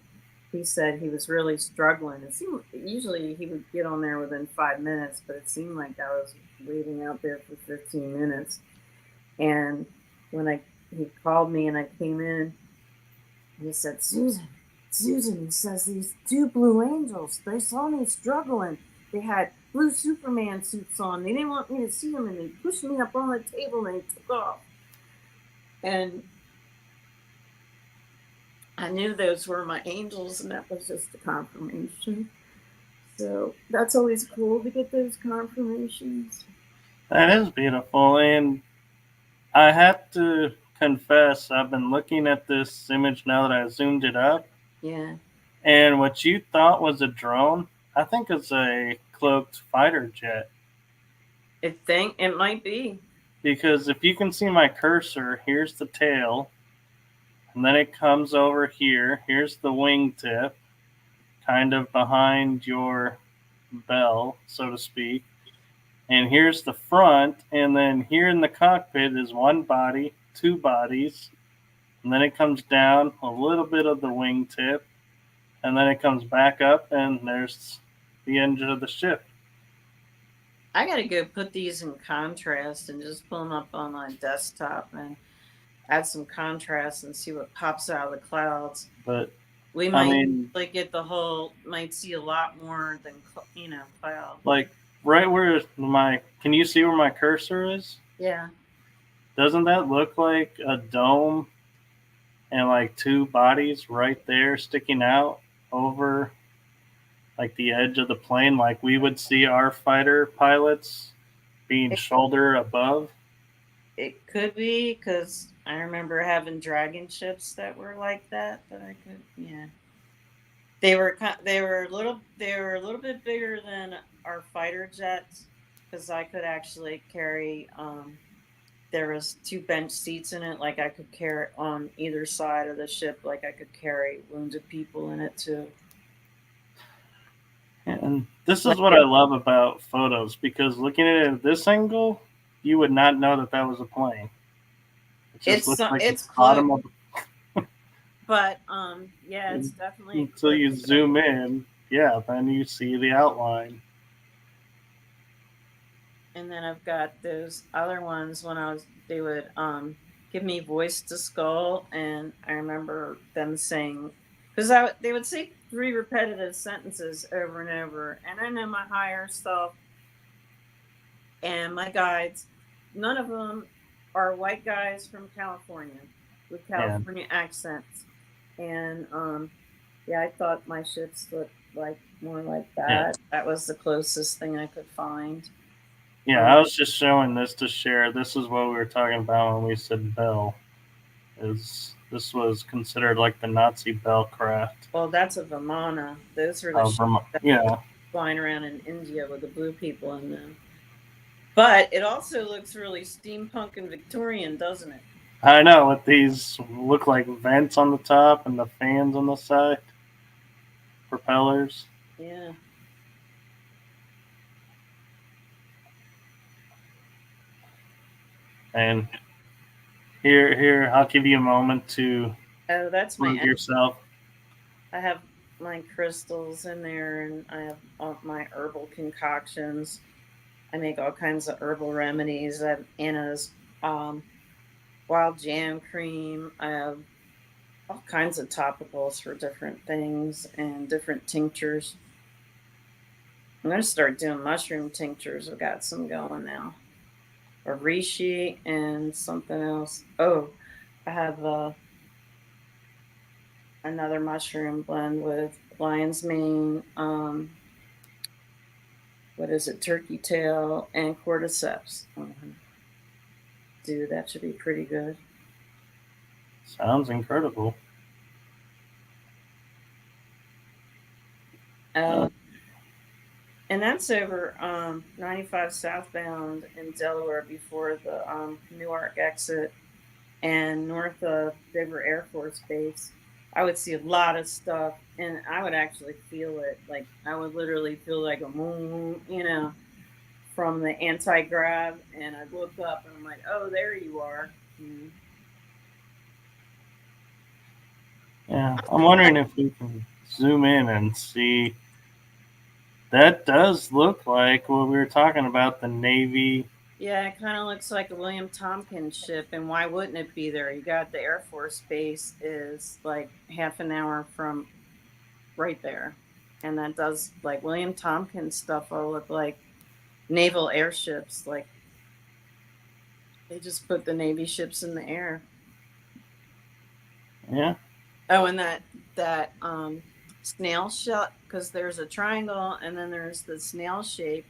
he said he was really struggling. It seemed usually he would get on there within 5 minutes, but it seemed like I was waiting out there for 15 minutes. And when he called me and I came in, he said, Susan, he says, these two blue angels, they saw me struggling. They had blue Superman suits on. They didn't want me to see them, and they pushed me up on the table and they took off. And I knew those were my angels, and that was just a confirmation. So that's always cool to get those confirmations. That is beautiful. And I have to confess, I've been looking at this image now that I zoomed it up. Yeah. And what you thought was a drone, I think it's a cloaked fighter jet. It might be. Because if you can see my cursor, here's the tail. And then it comes over here. Here's the wingtip, kind of behind your bell, so to speak. And here's the front. And then here in the cockpit is one body, two bodies. And then it comes down a little bit of the wingtip. And then it comes back up, and there's the engine of the ship. I got to go put these in contrast and just pull them up on my desktop and add some contrast and see what pops out of the clouds. But we might get the whole, might see a lot more than, cloud. Like right where can you see where my cursor is? Yeah. Doesn't that look like a dome and like two bodies right there sticking out over like the edge of the plane, like we would see our fighter pilots being shoulder above? It could be, because I remember having dragon ships that were like that I could, yeah. They were a little bit bigger than our fighter jets, because I could actually carry. There was two bench seats in it, like I could carry on either side of the ship, like I could carry wounded people in it too. And this is what I love about photos, because looking at it at this angle, you would not know that that was a plane. It just looks like it's the bottom of but yeah, it's definitely until you zoom in, yeah, then you see the outline. And then I've got those other ones they would give me voice to skull, and I remember them saying, because they would say 3 repetitive sentences over and over, and I know my higher self and my guides, none of them are white guys from California with California accents. And yeah, I thought my ships looked like more like that. Yeah. That was the closest thing I could find. Yeah, I was just showing this to share. This is what we were talking about when we said bell. This was considered like the Nazi bell craft. Well, that's a Vimana. Those are the ships that flying around in India with the blue people in them. But it also looks really steampunk and Victorian, doesn't it? I know, with these look like vents on the top and the fans on the side. Propellers. Yeah. And here, I'll give you a moment to that's my yourself. I have my crystals in there, and I have all my herbal concoctions. I make all kinds of herbal remedies. I have Anna's wild jam cream. I have all kinds of topicals for different things and different tinctures. I'm going to start doing mushroom tinctures. I've got some going now. A reishi and something else. Oh, I have another mushroom blend with lion's mane, what is it, turkey tail, and cordyceps. Dude, that should be pretty good. Sounds incredible. And that's over 95 southbound in Delaware, before the Newark exit and north of Denver Air Force Base. I would see a lot of stuff, and I would actually feel it. Like, I would literally feel like a moon, from the anti-grav, and I'd look up and I'm like, oh, there you are. Yeah, I'm wondering if we can zoom in and see. That does look like what we were talking about, the navy Yeah, it kind of looks like a William Tompkins ship, and why wouldn't it be there? You got the Air Force Base is like half an hour from right there, and that does like William Tompkins stuff all look like naval airships. Like they just put the Navy ships in the air. Yeah. Oh, and that snail shell, because there's a triangle and then there's the snail shape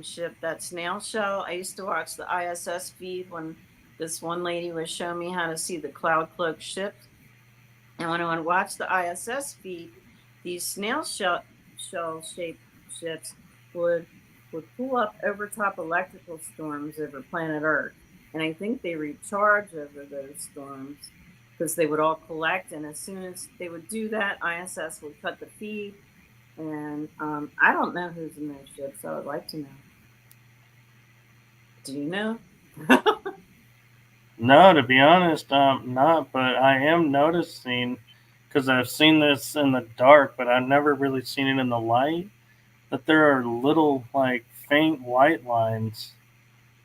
ship. That snail shell. I used to watch the ISS feed when this one lady was showing me how to see the cloud cloak ships. And when I would watch the ISS feed, these shell shaped ships would would pull up over top electrical storms over planet Earth. And I think they recharge over those storms because they would all collect. And as soon as they would do that, ISS would cut the feed. And I don't know who's in those ships. I would like to know. Do you know? No, to be honest, not. But I am noticing, because I've seen this in the dark, but I've never really seen it in the light, that there are little, like, faint white lines,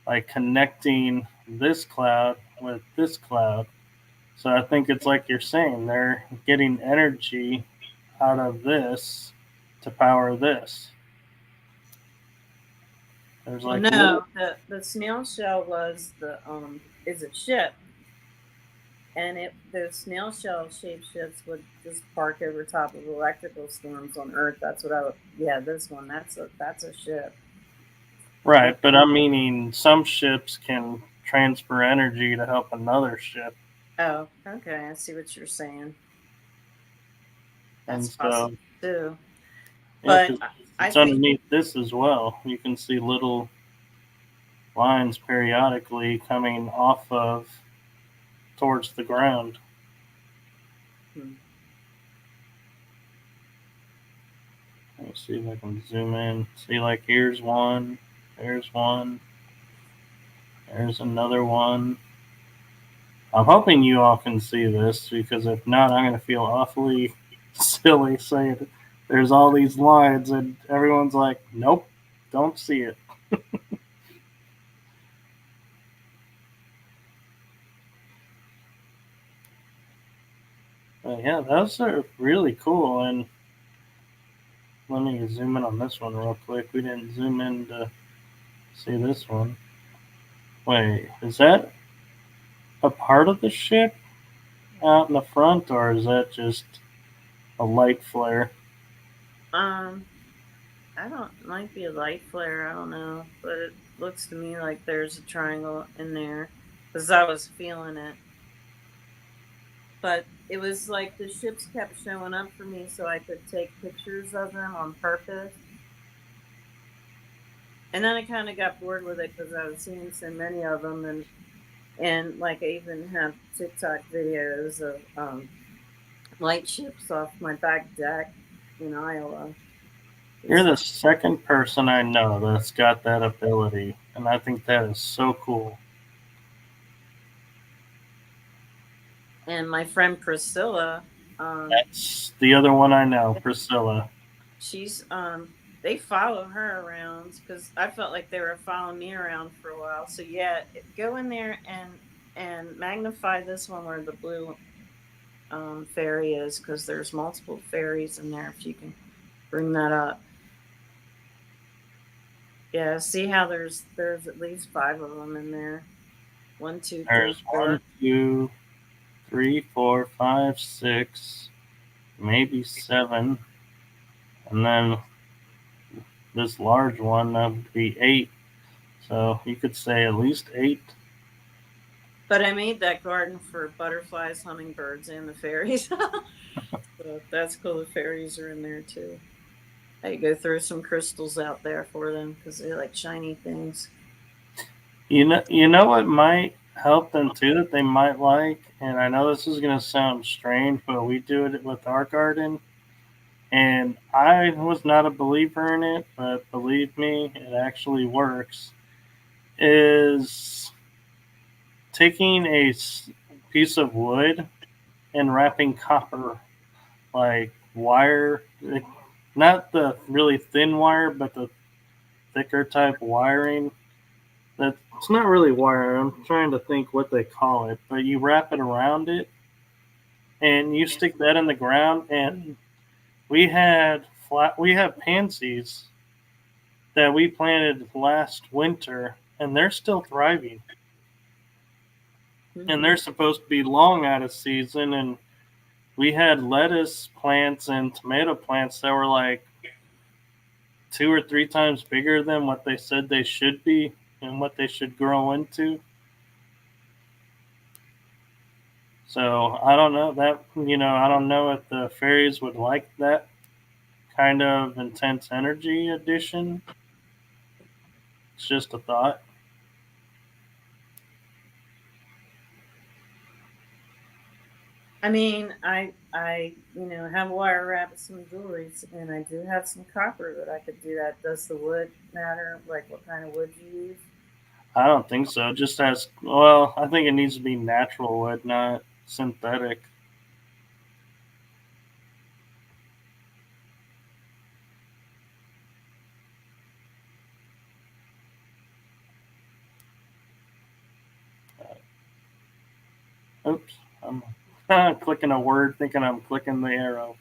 like, connecting this cloud with this cloud. So I think it's like you're saying, they're getting energy out of this to power this. There's Well, like little. no, the snail shell was the is a ship, and those snail shell shaped ships would just park over top of electrical storms on Earth. That's what I would. Yeah, this one. That's a ship. And, Right, but I'm meaning some ships can transfer energy to help another ship. oh, okay. I see what you're saying. And That's possible so, too. yeah, But because I it's think underneath this as well. You can see little lines periodically coming off of towards the ground. hmm, Let me see if I can zoom in. See, like, here's one, there's one, there's another one. I'm hoping you all can see this, because if not, I'm going to feel awfully silly saying there's all these lines and everyone's like, nope, don't see it. But yeah, those are really cool. And let me zoom in on this one real quick. We didn't zoom in to see this one. Wait, is that a part of the ship out in the front, or is that just a light flare? um I don't might be a light flare. I don't know, but it looks to me like there's a triangle in there because I was feeling it. But it was like the ships kept showing up for me so I could take pictures of them on purpose. And then I kind of got bored with it because I was seeing so many of them, and like I even have TikTok videos of light ships off my back deck in Iowa. You're It's the like, second person I know that's got that ability, and I think that is so cool. and my friend Priscilla, That's the other one I know, Priscilla. she's they follow her around because I felt like they were following me around for a while. So yeah, go in there and magnify this one where the blue fairy is because there's multiple fairies in there. If you can bring that up, yeah. See how there's at least five of them in there. One, two, three, There's four. one, two, three, four, five, six, maybe seven, and then this large one that would be eight. So you could say at least eight. But I made that garden for butterflies, hummingbirds, and the fairies. So that's cool. The fairies are in there too. I go throw some crystals out there for them because they like shiny things. You know what might help them too that they might like, and I know this is gonna sound strange, but we do it with our garden, and I was not a believer in it, but believe me, it actually works. Is taking a piece of wood and wrapping copper, like, wire, not the really thin wire, but the thicker type wiring, It's not really wire. I'm trying to think what they call it, but you wrap it around it and you stick that in the ground. And we have pansies that we planted last winter, and they're still thriving. Mm-hmm. And they're supposed to be long out of season. And we had lettuce plants and tomato plants that were like 2 or 3 times bigger than what they said they should be and what they should grow into. So I don't know I don't know if the fairies would like that kind of intense energy addition. It's just a thought. I mean, I have wire wrapped some jewelries, and I do have some copper that I could do that. Does the wood matter? Like what kind of wood you use? I don't think so. Just as well, I think it needs to be natural wood, not synthetic. Oops, I'm clicking a word, thinking I'm clicking the arrow.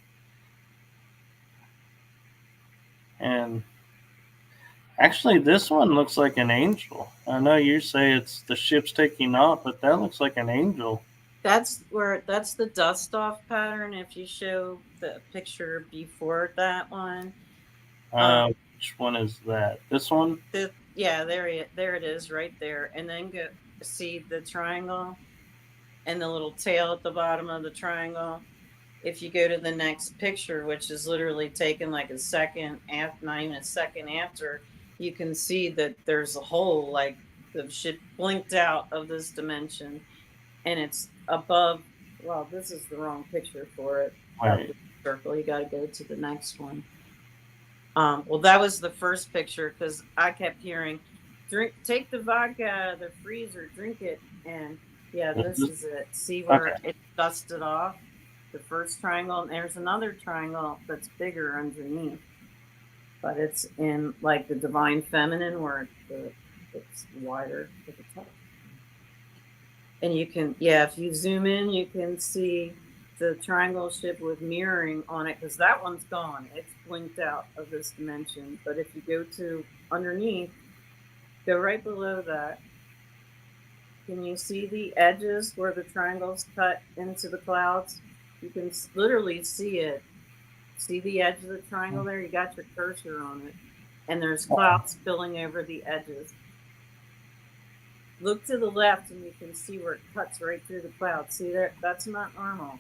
And actually, this one looks like an angel. I know you say it's the ship's taking off, but that looks like an angel. That's the dust off pattern. If you show the picture before that one, Which one is that? This one? there it is right there, and then go see the triangle and the little tail at the bottom of the triangle. If you go to the next picture, which is literally taken like a second after, not even a second after, you can see that there's a hole, like the shit blinked out of this dimension, and it's above. Well, this is the wrong picture for it. That circle. You got to go to the next one. Well, that was the first picture because I kept hearing, take the vodka out of the freezer, drink it, and yeah, this is it. See where it dusted off the first triangle, and there's another triangle that's bigger underneath, but it's in like the divine feminine where it's wider at the top. And you can, if you zoom in, you can see the triangle ship with mirroring on it because that one's gone. It's blinked out of this dimension. But if you go to underneath, go right below that. Can you see the edges where the triangles cut into the clouds? You can literally see it. See the edge of the triangle there? You got your cursor on it. And there's clouds spilling over the edges. Look to the left and you can see where it cuts right through the clouds. See there? That's not normal.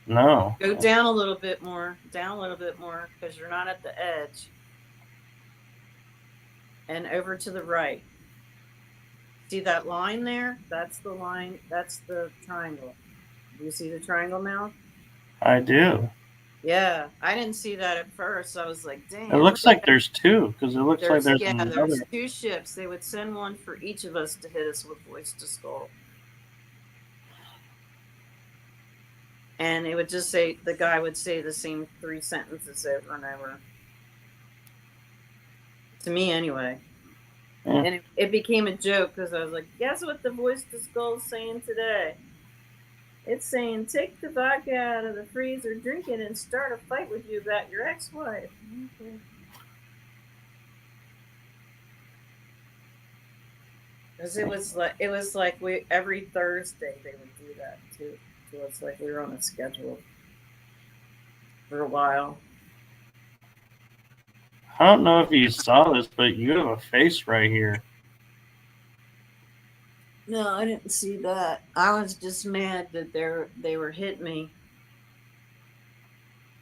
No. Go down a little bit more, because you're not at the edge. And over to the right. See that line there? That's the line, that's the triangle. Do you see the triangle now? I do. Yeah, I didn't see that at first. I was like, dang. It looks like there's two, because it looks like there's another. There's 2 ships. They would send one for each of us to hit us with voice to skull. And it would just say, the guy would say the same 3 sentences over and over. To me, anyway. Yeah. And it became a joke because I was like, guess what the voice to skull is saying today? It's saying, take the vodka out of the freezer, drink it, and start a fight with you about your ex-wife. Okay. Because it was like every Thursday they would do that too. So it's like we were on a schedule for a while. I don't know if you saw this, but you have a face right here. No, I didn't see that. I was just mad that they were hitting me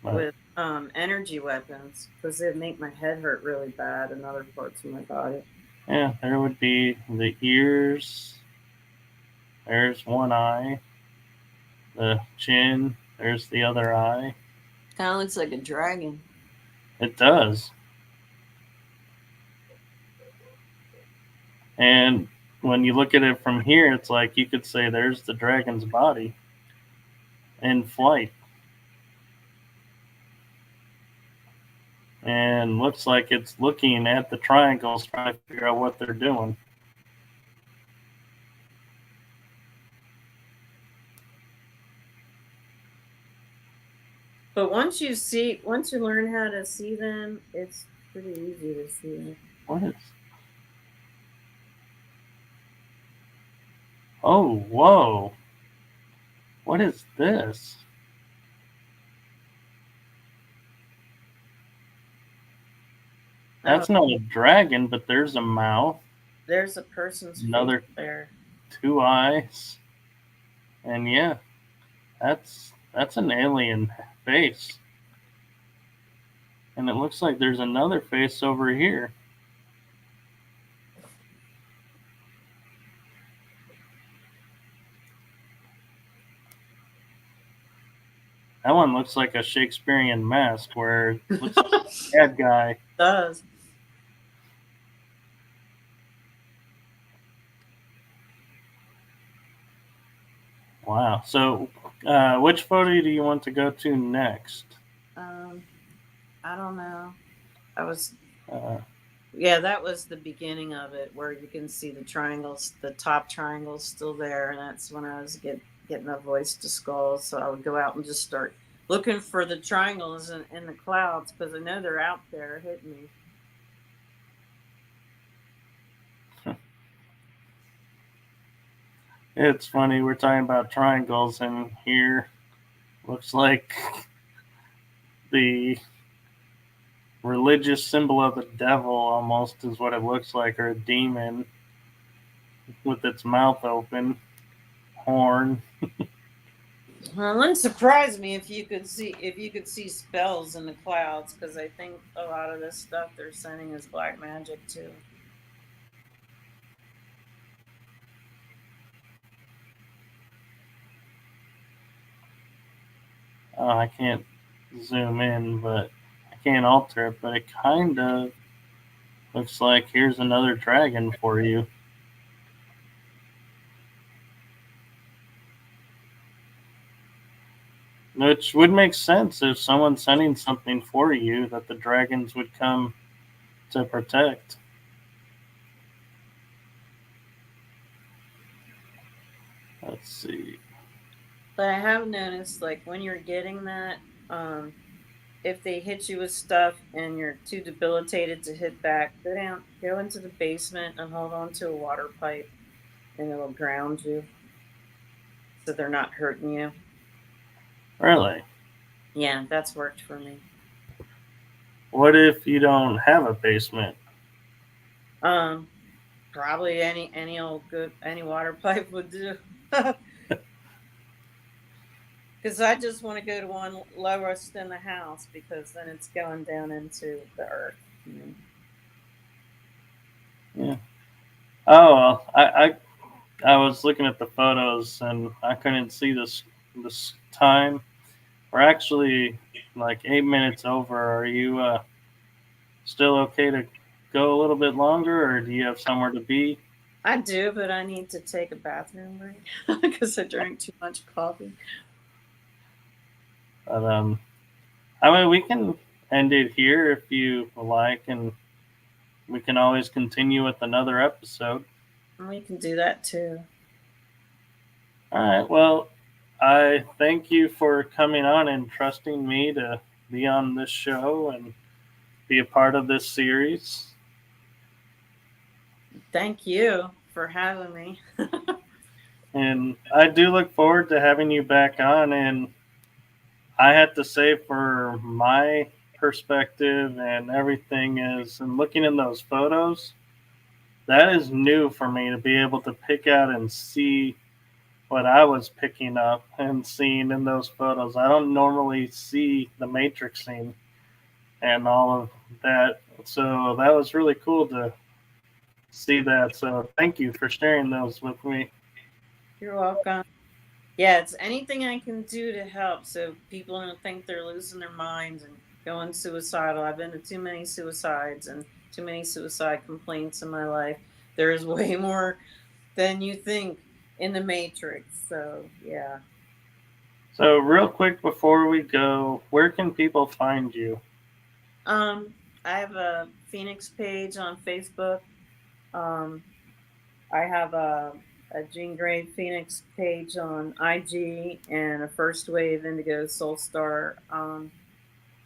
with energy weapons because it'd make my head hurt really bad and other parts of my body. Yeah, there would be the ears. There's one eye. The chin. There's the other eye. Kind of looks like a dragon. It does. And when you look at it from here, it's like you could say there's the dragon's body in flight. And looks like it's looking at the triangles trying to figure out what they're doing. But once you learn how to see them, it's pretty easy to see them. What is? Oh, whoa. What is this? Oh, That's not a dragon, but there's a mouth. there's a person's face Another there. 2 eyes. And yeah, that's an alien face. And it looks like there's another face over here. That one looks like a Shakespearean mask where it looks like a bad guy. It does. Wow. So, which photo do you want to go to next? I don't know. I was Uh, Yeah, that was the beginning of it, where you can see the triangles, the top triangle's still there, and that's when I was getting a voice to skull. So I would go out and just start looking for the triangles in the clouds, because I know they're out there hitting me. it's funny, we're talking about triangles, and here looks like the religious symbol of the devil almost is what it looks like, or a demon with its mouth open, horn. Well, it wouldn't surprise me if you could see spells in the clouds, because I think a lot of this stuff they're sending is black magic too. I can't zoom in, but I can't alter it, but it kind of looks like here's another dragon for you. Which would make sense if someone's sending something for you that the dragons would come to protect. Let's see. But I have noticed, like, when you're getting that, if they hit you with stuff and you're too debilitated to hit back, go into the basement and hold on to a water pipe, and it'll ground you so they're not hurting you. Really? Yeah, that's worked for me. What if you don't have a basement? Um, Probably any water pipe would do. Because I just want to go to one lowest in the house, because then it's going down into the earth. Yeah. Oh, well, I was looking at the photos and I couldn't see this time. We're actually like 8 minutes over. Are you still okay to go a little bit longer, or do you have somewhere to be? I do, but I need to take a bathroom break because I drank too much coffee. But I mean, we can end it here if you like, and we can always continue with another episode. We can do that too. All right. Well, I thank you for coming on and trusting me to be on this show and be a part of this series. Thank you for having me. And I do look forward to having you back on. And I have to say, for my perspective and everything, is and looking in those photos, that is new for me to be able to pick out and see what I was picking up and seeing in those photos. I don't normally see the Matrix scene and all of that. So that was really cool to see that. So thank you for sharing those with me. You're welcome. Yeah, it's anything I can do to help so people don't think they're losing their minds and going suicidal. I've been to too many suicides and too many suicide complaints in my life. There's way more than you think in the Matrix. So, yeah. So real quick before we go, where can people find you? Um, I have a Phoenix page on Facebook. Um, I have a a Jean Grey Phoenix page on IG and a First Wave Indigo Soul Star.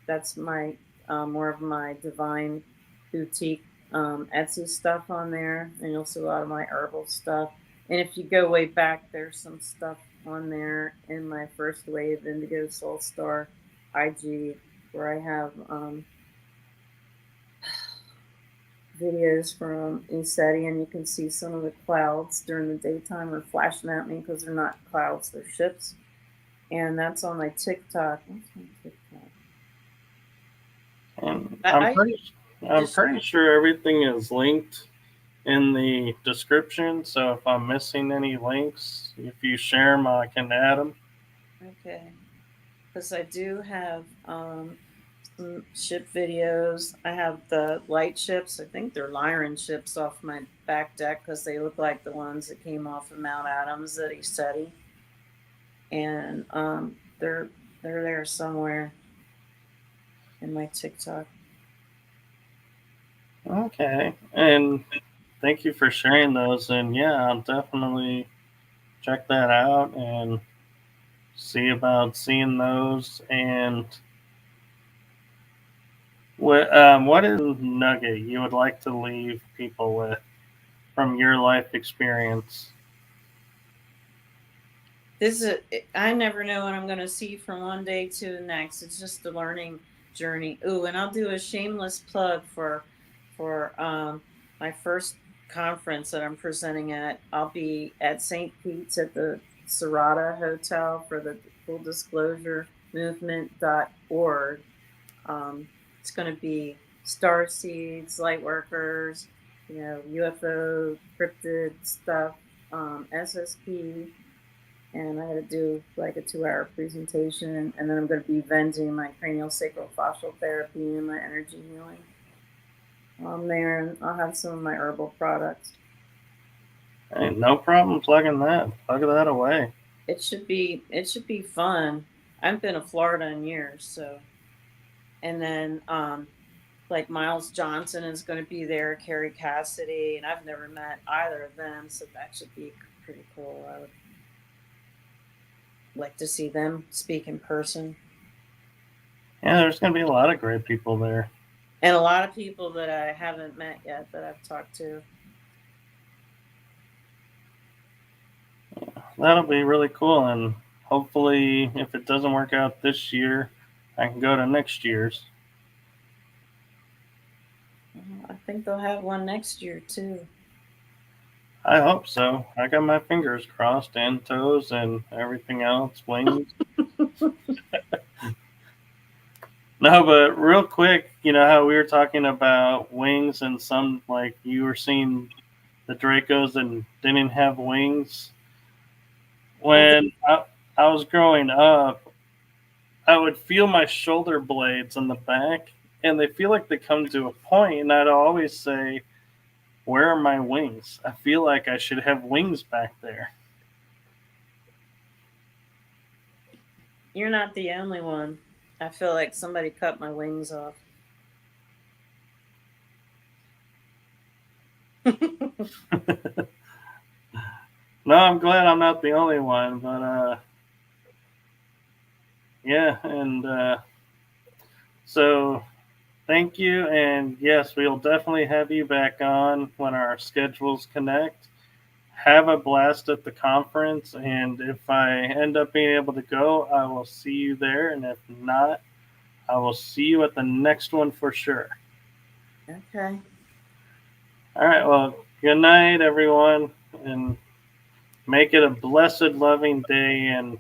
That's my more of my divine boutique Etsy stuff on there, and you'll see a lot of my herbal stuff. And if you go way back, there's some stuff on there in my First Wave Indigo Soul Star IG where I have videos from Iseti, and you can see some of the clouds during the daytime are flashing at me because they're not clouds, they're ships. And that's on my TikTok. What's my TikTok? And I'm pretty sure everything is linked in the description. So if I'm missing any links, if you share them, I can add them. Okay. Because I do have some ship videos. I have the light ships. I think they're lyran ships off my back deck because they look like the ones that came off of Mount Adams at Iseti. And they're there somewhere in my TikTok. Okay. And thank you for sharing those. And yeah, I'll definitely check that out and see about seeing those. And what is a nugget you would like to leave people with from your life experience? I never know what I'm going to see from one day to the next. It's just a learning journey. Ooh, and I'll do a shameless plug for my first conference that I'm presenting at. I'll be at St. Pete's at the Serrata Hotel for the Full Disclosure Movement.org. It's going to be starseeds, light workers, UFO, cryptid stuff, SSP, and I had to do like a 2-hour presentation, and then I'm going to be venting my cranialsacral fascial therapy and my energy healing there, and I'll have some of my herbal products. Hey, no problem plugging that. Plug that away. It should be fun. I haven't been to Florida in years, so. And then like Miles Johnson is going to be there, Carrie Cassidy, and I've never met either of them, so that should be pretty cool. I would like to see them speak in person. Yeah, there's going to be a lot of great people there. And a lot of people that I haven't met yet that I've talked to. Yeah, that'll be really cool. And hopefully, if it doesn't work out this year, I can go to next year's. I think they'll have one next year, too. I hope so. I got my fingers crossed and toes and everything else, wings. No, but real quick, you know how we were talking about wings and some, like you were seeing the Dracos and didn't have wings? When I was growing up, I would feel my shoulder blades on the back, and they feel like they come to a point, and I'd always say, where are my wings? I feel like I should have wings back there. You're not the only one. I feel like somebody cut my wings off. No, I'm glad I'm not the only one, but yeah, and so thank you, and yes, we'll definitely have you back on when our schedules connect. Have a blast at the conference, and if I end up being able to go, I will see you there, and if not, I will see you at the next one for sure. Okay. All right, well, good night, everyone, and make it a blessed, loving day, and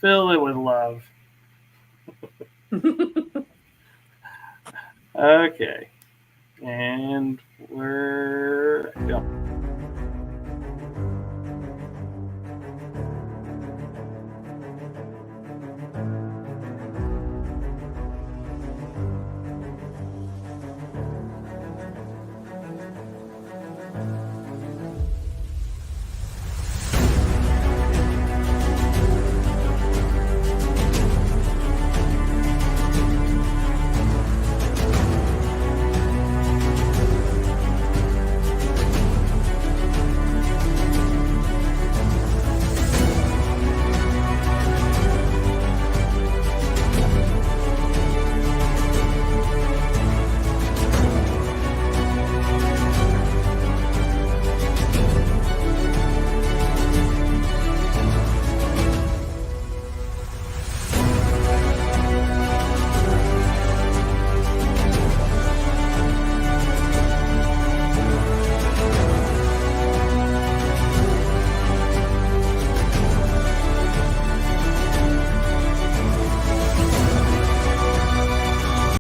fill it with love. Okay, and we're going.